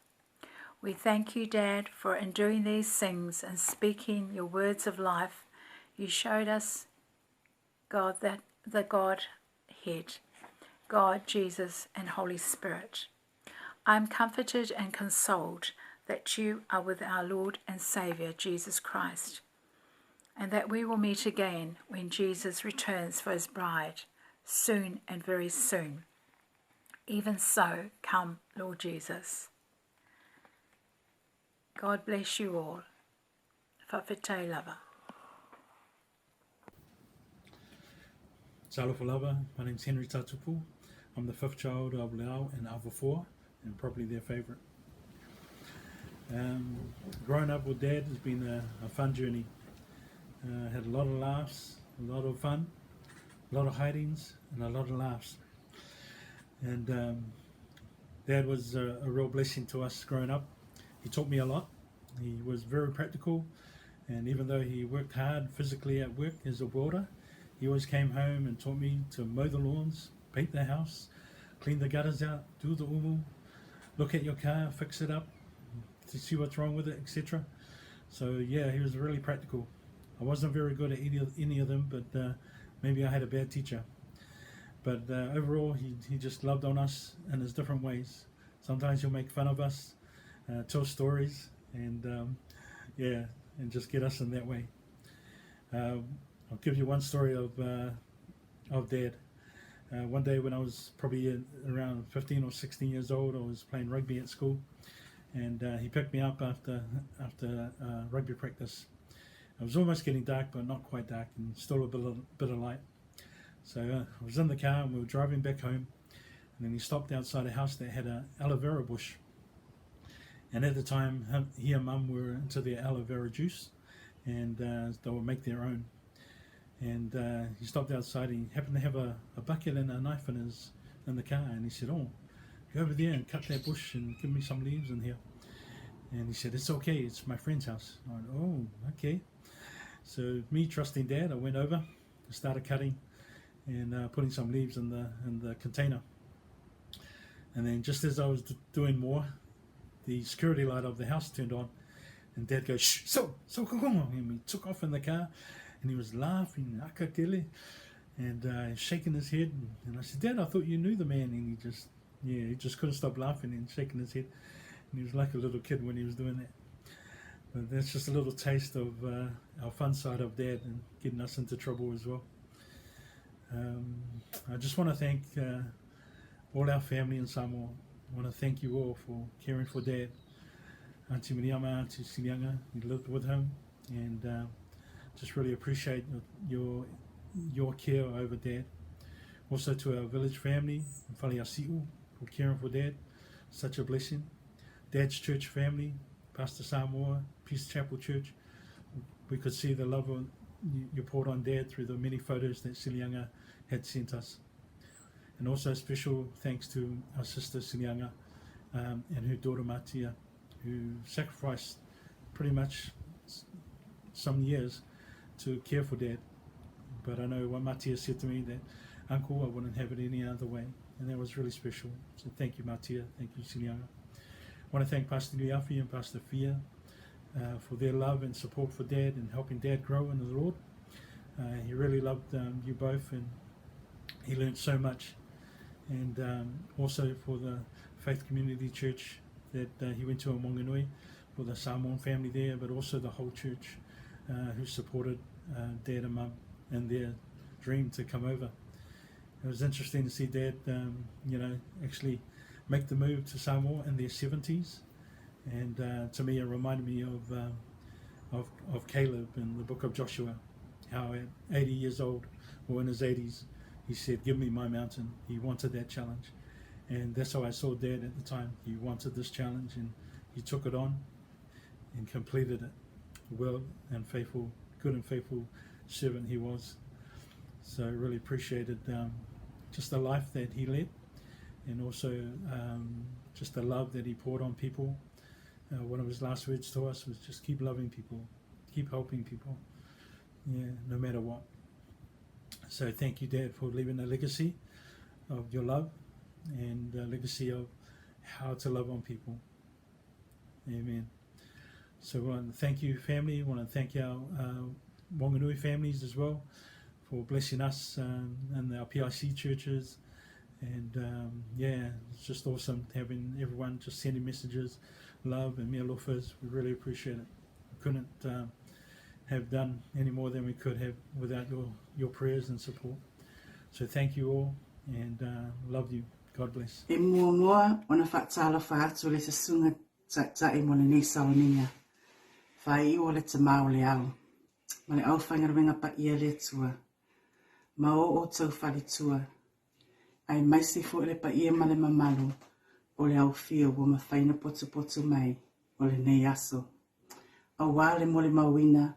We thank you, Dad, for in doing these things and speaking your words of life, you showed us God, that the Godhead, God, Jesus, and Holy Spirit. I am comforted and consoled that you are with our Lord and Saviour, Jesus Christ, and that we will meet again when Jesus returns for his bride, soon and very soon. Even so, come, Lord Jesus. God bless you all. Whawhetau lava. Talofa lava, my name's Henry Tatupu. I'm the fifth child of Leao and Awafoa, and probably their favourite. Growing up with Dad has been a fun journey. Had a lot of laughs, a lot of fun, a lot of hidings, and a lot of laughs. And Dad was a real blessing to us growing up. He taught me a lot. He was very practical, and even though he worked hard physically at work as a welder, he always came home and taught me to mow the lawns, paint the house, clean the gutters out, do the umu, look at your car, fix it up, to see what's wrong with it, etc. So yeah, he was really practical. I wasn't very good at any of them, but maybe I had a bad teacher. But overall, he just loved on us in his different ways. Sometimes he'll make fun of us, tell stories, and and just get us in that way. I'll give you one story of Dad. One day when I was probably around 15 or 16 years old, I was playing rugby at school, and he picked me up after rugby practice. It was almost getting dark, but not quite dark, and still a bit of light. So I was in the car and we were driving back home, and then he stopped outside a house that had an aloe vera bush. And at the time, he and Mum were into their aloe vera juice, and they would make their own. And he stopped outside, and he happened to have a bucket and a knife in the car, and he said, "Oh, go over there and cut that bush and give me some leaves in here." And he said, "It's okay, it's my friend's house." I went, "Oh, okay." So me trusting Dad, I went over, started cutting and putting some leaves in the container. And then just as I was doing more, the security light of the house turned on, and Dad goes, "Shh, so, and we took off in the car, and he was laughing, akakele, and shaking his head. And I said, "Dad, I thought you knew the man." And he just couldn't stop laughing and shaking his head. And he was like a little kid when he was doing that. But that's just a little taste of our fun side of Dad and getting us into trouble as well. I just want to thank all our family in Samoa. I want to thank you all for caring for Dad. Auntie Miriama, Auntie Silianga, you lived with him, and just really appreciate your care over Dad. Also to our village family, Whaleasi'u, for caring for Dad, such a blessing. Dad's church family, Pastor Samoa, Peace Chapel Church, we could see the love you poured on Dad through the many photos that Silianga had sent us. And also special thanks to our sister Silianga and her daughter Matia, who sacrificed pretty much some years to care for Dad. But I know what Matia said to me, that "Uncle, I wouldn't have it any other way," and that was really special. So thank you, Matia. Thank you, Silianga. I want to thank Pastor Liafi and Pastor Fia for their love and support for Dad and helping Dad grow in the Lord. He really loved you both, and he learned so much. And also for the Faith Community Church that he went to in Wanganui, for the Samoan family there, but also the whole church who supported Dad and Mum in their dream to come over. It was interesting to see Dad, actually make the move to Samoa in their 70s, and to me it reminded me of Caleb in the book of Joshua, how at 80 years old, or in his 80s, he said, "Give me my mountain." He wanted that challenge, and that's how I saw Dad at the time. He wanted this challenge, and he took it on and completed it. Well and faithful, good and faithful servant he was. So I really appreciated just the life that he led, and also just the love that he poured on people. One of his last words to us was just keep loving people, keep helping people, no matter what. So thank you, Dad, for leaving a legacy of your love and a legacy of how to love on people. Amen. So we want to thank you, family. We want to thank our Wanganui families as well for blessing us and our PIC churches. And yeah, it's just awesome having everyone just sending messages, love and mea lofas. We really appreciate it. We couldn't have done any more than we could have without your prayers and support. So thank you all and love you. God bless. E mua ona whaatala whaatu le te sunga ta mo le nisa o ninga. Whai o le te mao le au. Ma le au whangarawinga pa ia le tua. Ma o tau whali tua. Ai maisi fo le pa ia ma le mamalu. O le au fia wo ma whaina potu potu mai. O le nei aso. A wā le mo le mawina.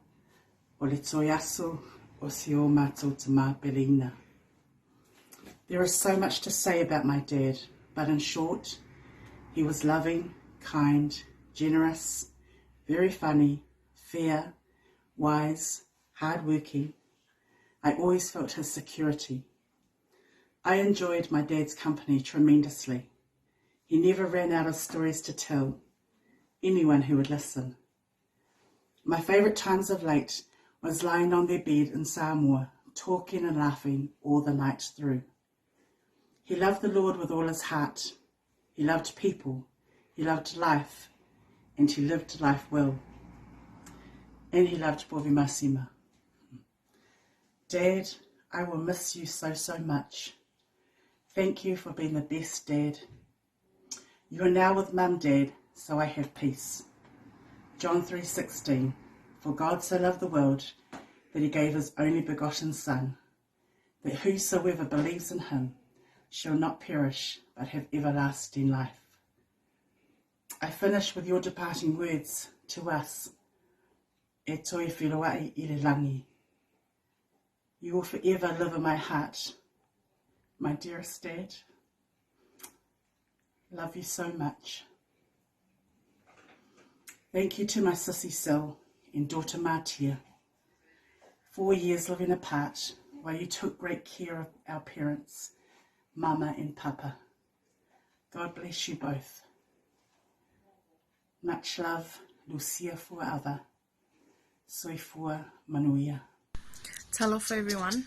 O le toi aso. O si o mātou te mā peleina. There is so much to say about my dad, but in short, he was loving, kind, generous, very funny, fair, wise, hard-working. I always felt his security. I enjoyed my dad's company tremendously. He never ran out of stories to tell, anyone who would listen. My favourite times of late was lying on their bed in Samoa, talking and laughing all the night through. He loved the Lord with all his heart. He loved people. He loved life. And he lived life well. And he loved Bovi Masima. Dad, I will miss you so, so much. Thank you for being the best dad. You are now with Mum, Dad, so I have peace. John 3:16. For God so loved the world that he gave his only begotten Son, that whosoever believes in him shall not perish, but have everlasting life. I finish with your departing words to us. E toi whiloai I le langi. You will forever live in my heart. My dearest Dad, love you so much. Thank you to my sissy Sil and daughter Martia. 4 years living apart while you took great care of our parents, Mama and Papa. God bless you both. Much love, Lucia Fuava, Soifua Manuia. Talofa everyone,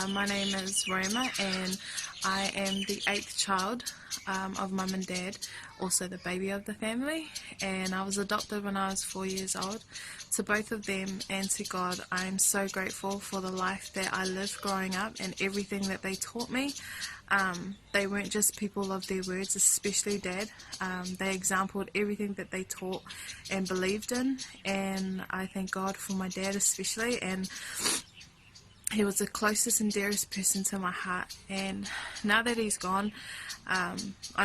my name is Roma and I am the 8th child of Mum and Dad, also the baby of the family, and I was adopted when I was 4 years old. To both of them and to God, I am so grateful for the life that I lived growing up and everything that they taught me. They weren't just people of their words, especially Dad. They exampled everything that they taught and believed in, and I thank God for my dad especially, and he was the closest and dearest person to my heart. And now that he's gone, I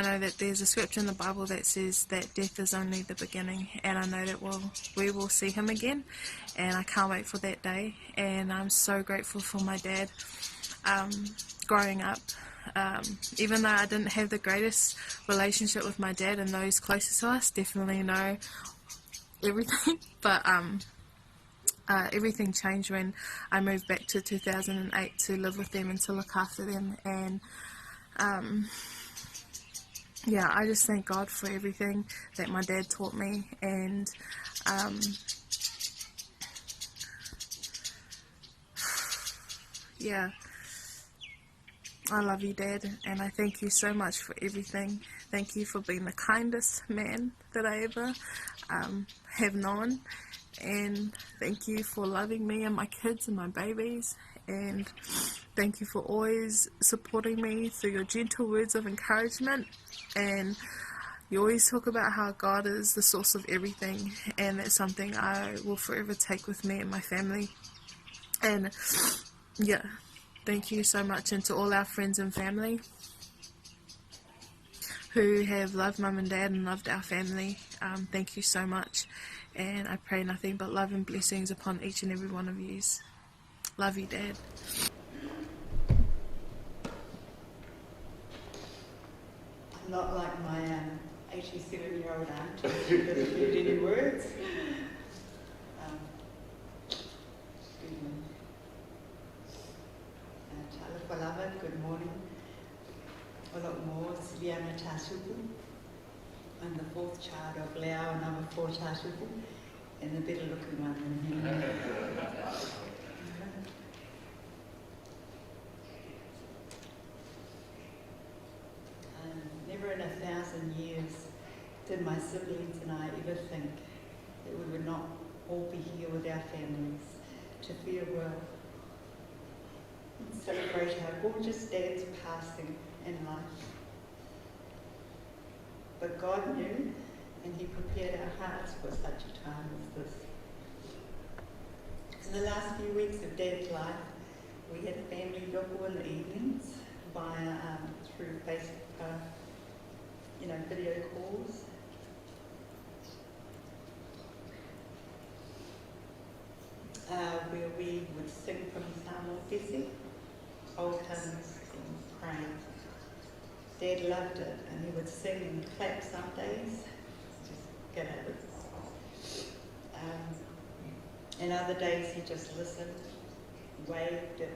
know that there's a scripture in the Bible that says that death is only the beginning, and I know that we will see him again, and I can't wait for that day. And I'm so grateful for my dad. Growing up, even though I didn't have the greatest relationship with my dad, and those closest to us definitely know everything, but everything changed when I moved back to 2008 to live with them and to look after them. And yeah, I just thank God for everything that my dad taught me. And yeah, I love you, Dad, and I thank you so much for everything. Thank you for being the kindest man that I ever have known. And thank you for loving me and my kids and my babies, and thank you for always supporting me through your gentle words of encouragement. And you always talk about how God is the source of everything, and that's something I will forever take with me and my family. And yeah, thank you so much. And to all our friends and family who have loved Mum and Dad and loved our family, thank you so much. And I pray nothing but love and blessings upon each and every one of you. Love you, Dad. I'm not like my 87-year-old aunt who doesn't need any words. Fiona Tasupu. I'm the fourth child of Leo, number 4 Tasupu, and the better looking one in here. Never in 1,000 years did my siblings and I ever think that we would not all be here with our families to farewell and celebrate our gorgeous dad's passing in life. But God knew, and He prepared our hearts for such a time as this. In the last few weeks of Dad's life, we had a family local in the evenings via through Facebook, video calls. Where we would sing from Samoa Pesi, old hymns and pray. Dad loved it, and he would sing and clap some days, just get at it. And other days he just listened, waved at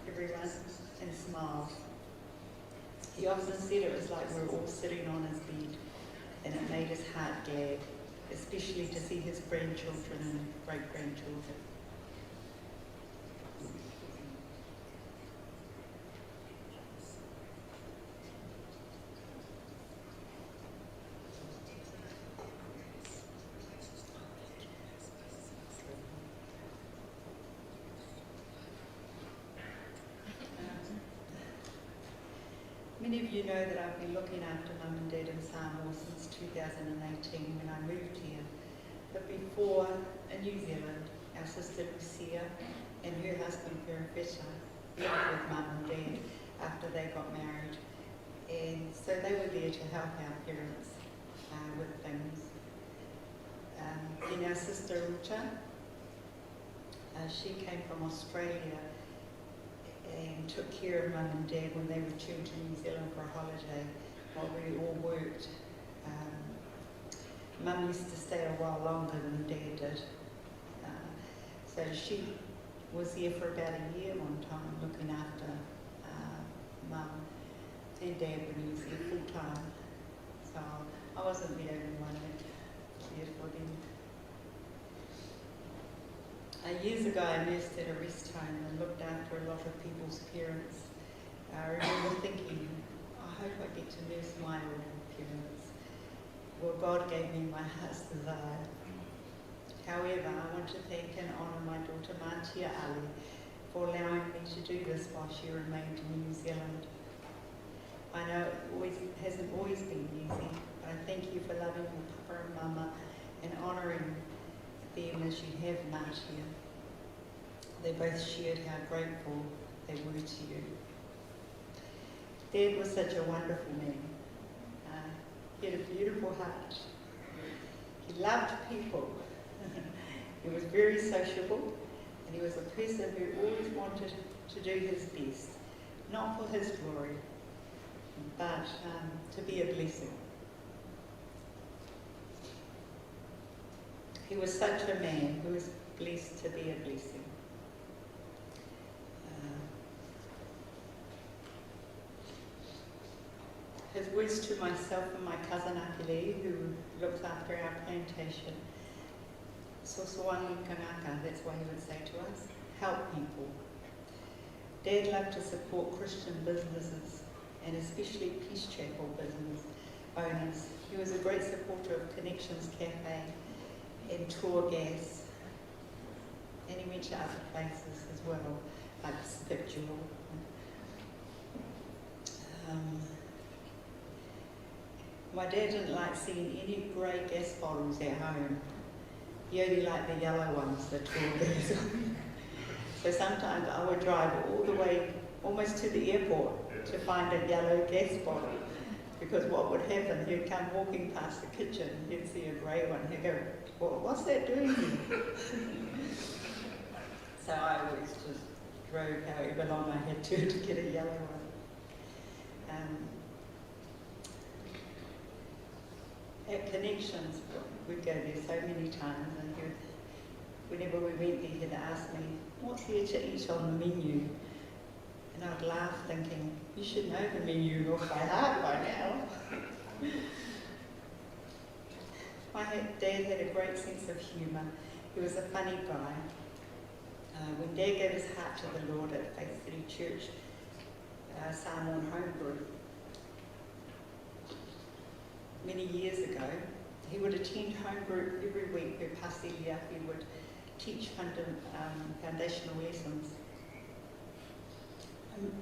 everyone and smiled. He often said it was like we were all sitting on his bed, and it made his heart glad, especially to see his grandchildren and great-grandchildren. Many of you know that I've been looking after Mum and Dad in Samoa since 2018 when I moved here. But before, in New Zealand, our sister Lucia and her husband Perifeta lived with Mum and Dad after they got married. And so they were there to help our parents with things. Then our sister Rucha, she came from Australia and took care of Mum and Dad when they returned to New Zealand for a holiday while we all worked. Mum used to stay a while longer than Dad did. So she was here for about a year one time looking after Mum and Dad when he was here full time. So I wasn't the only one that cared for them. Years ago, I nursed at a rest home and looked after a lot of people's parents. I remember thinking, I hope I get to nurse my own parents. Well, God gave me my heart's desire. However, I want to thank and honour my daughter Mantia Ali for allowing me to do this while she remained in New Zealand. I know it hasn't always been easy, but I thank you for loving your papa and mama and honouring them as you have Martia. They both shared how grateful they were to you. Dad was such a wonderful man. He had a beautiful heart. He loved people. He was very sociable, and he was a person who always wanted to do his best, not for his glory, but to be a blessing. He was such a man who was blessed to be a blessing. His words to myself and my cousin Akili, who looks after our plantation, Sosoani Kanaka, that's what he would say to us, help people. Dad loved to support Christian businesses, and especially Peace Chapel business owners. He was a great supporter of Connections Cafe and Tour Gas, and he went to other places as well, like Spiritual. My dad didn't like seeing any grey gas bottles at home. He only liked the yellow ones, the Tour Gas. So sometimes I would drive all the way almost to the airport to find a yellow gas bottle. Because what would happen, he'd come walking past the kitchen, he'd see a grey one, he'd go, well, what's that doing here? So I always just drove however long I had to get a yellow one. At Connections, we'd go there so many times, and whenever we went there, he'd ask me, what's here to eat on the menu? And I'd laugh thinking, You should know the menu off by heart by now. Dad had a great sense of humour. He was a funny guy. When Dad gave his heart to the Lord at Faith City Church, Samoan Home Group, many years ago, he would attend home group every week where Pastor Liafi would teach foundational lessons.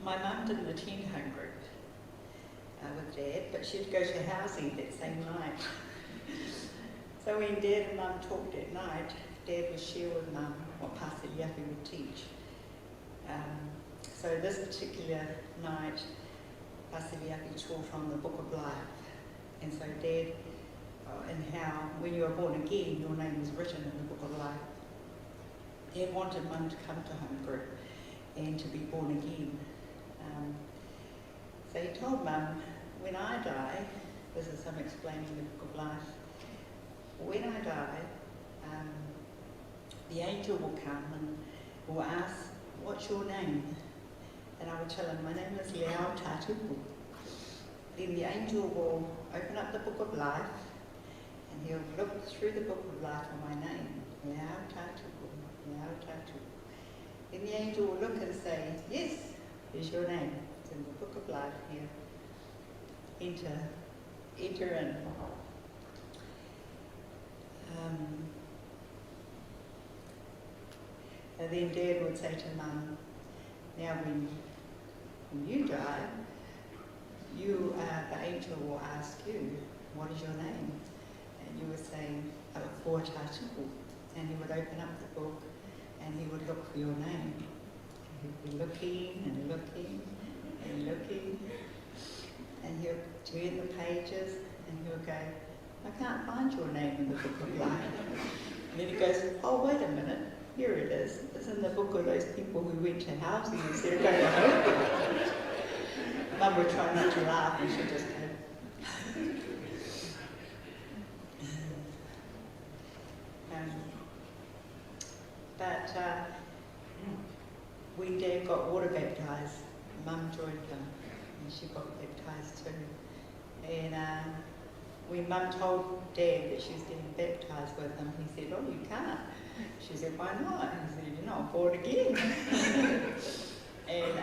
My mum didn't attend home group with Dad, but she'd go to housing that same night. So when Dad and Mum talked at night, Dad would share with Mum what Pastor Liafi would teach. So this particular night, Pastor Liafi taught on the Book of Life. And so Dad, and how when you are born again, your name is written in the Book of Life. Dad wanted Mum to come to home group and to be born again. So he told Mum, when I die, this is him explaining the Book of Life, when I die, the angel will come and will ask, what's your name? And I will tell him, my name is Leao Tatupu. Then the angel will open up the Book of Life and he'll look through the Book of Life for my name, Leao Tatupu, Leao Tatupu. Then the angel will look and say, yes, here's your name. It's in the Book of Life here. Enter in. And then Dad would say to Mum, now when you die, the angel will ask you, what is your name? And you would say, Alafua Tatupu. And he would open up the book and he would look for your name. He'd be looking and looking and looking. And he'll turn the pages and he'll go, I can't find your name in the Book of Life. And then he goes, oh, wait a minute, here it is. It's in the book of those people who went to housing instead of going to home. Mum would try not to laugh and she'd just go. When Dad got water baptised, Mum joined him and she got baptised too. And when Mum told Dad that she was getting baptised with him, he said, oh, you can't. She said, why not? He said, you're not born again. And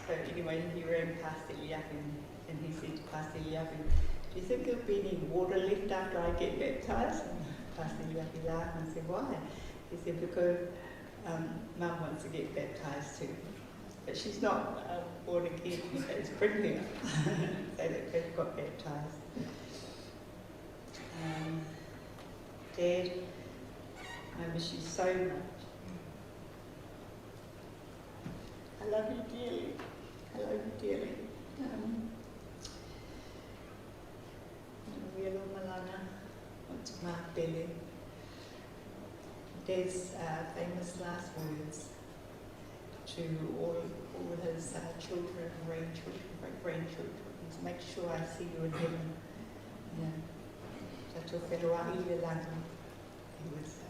so anyway, he ran Pastor Liafi and he said to Pastor Liafi, do you think there'll be any water left after I get baptised? And Pastor Liafi laughed and said, why? He said, because Mum wants to get baptised too. But she's not born again, it's brilliant. So that they got baptised. Dad, I miss you so much. I love you dearly. I love you dearly. Wielo Malana, what's Mark Belly? Dad's famous last words to all his children, grandchildren, great-grandchildren is, make sure I see you in heaven. Yeah. He would say.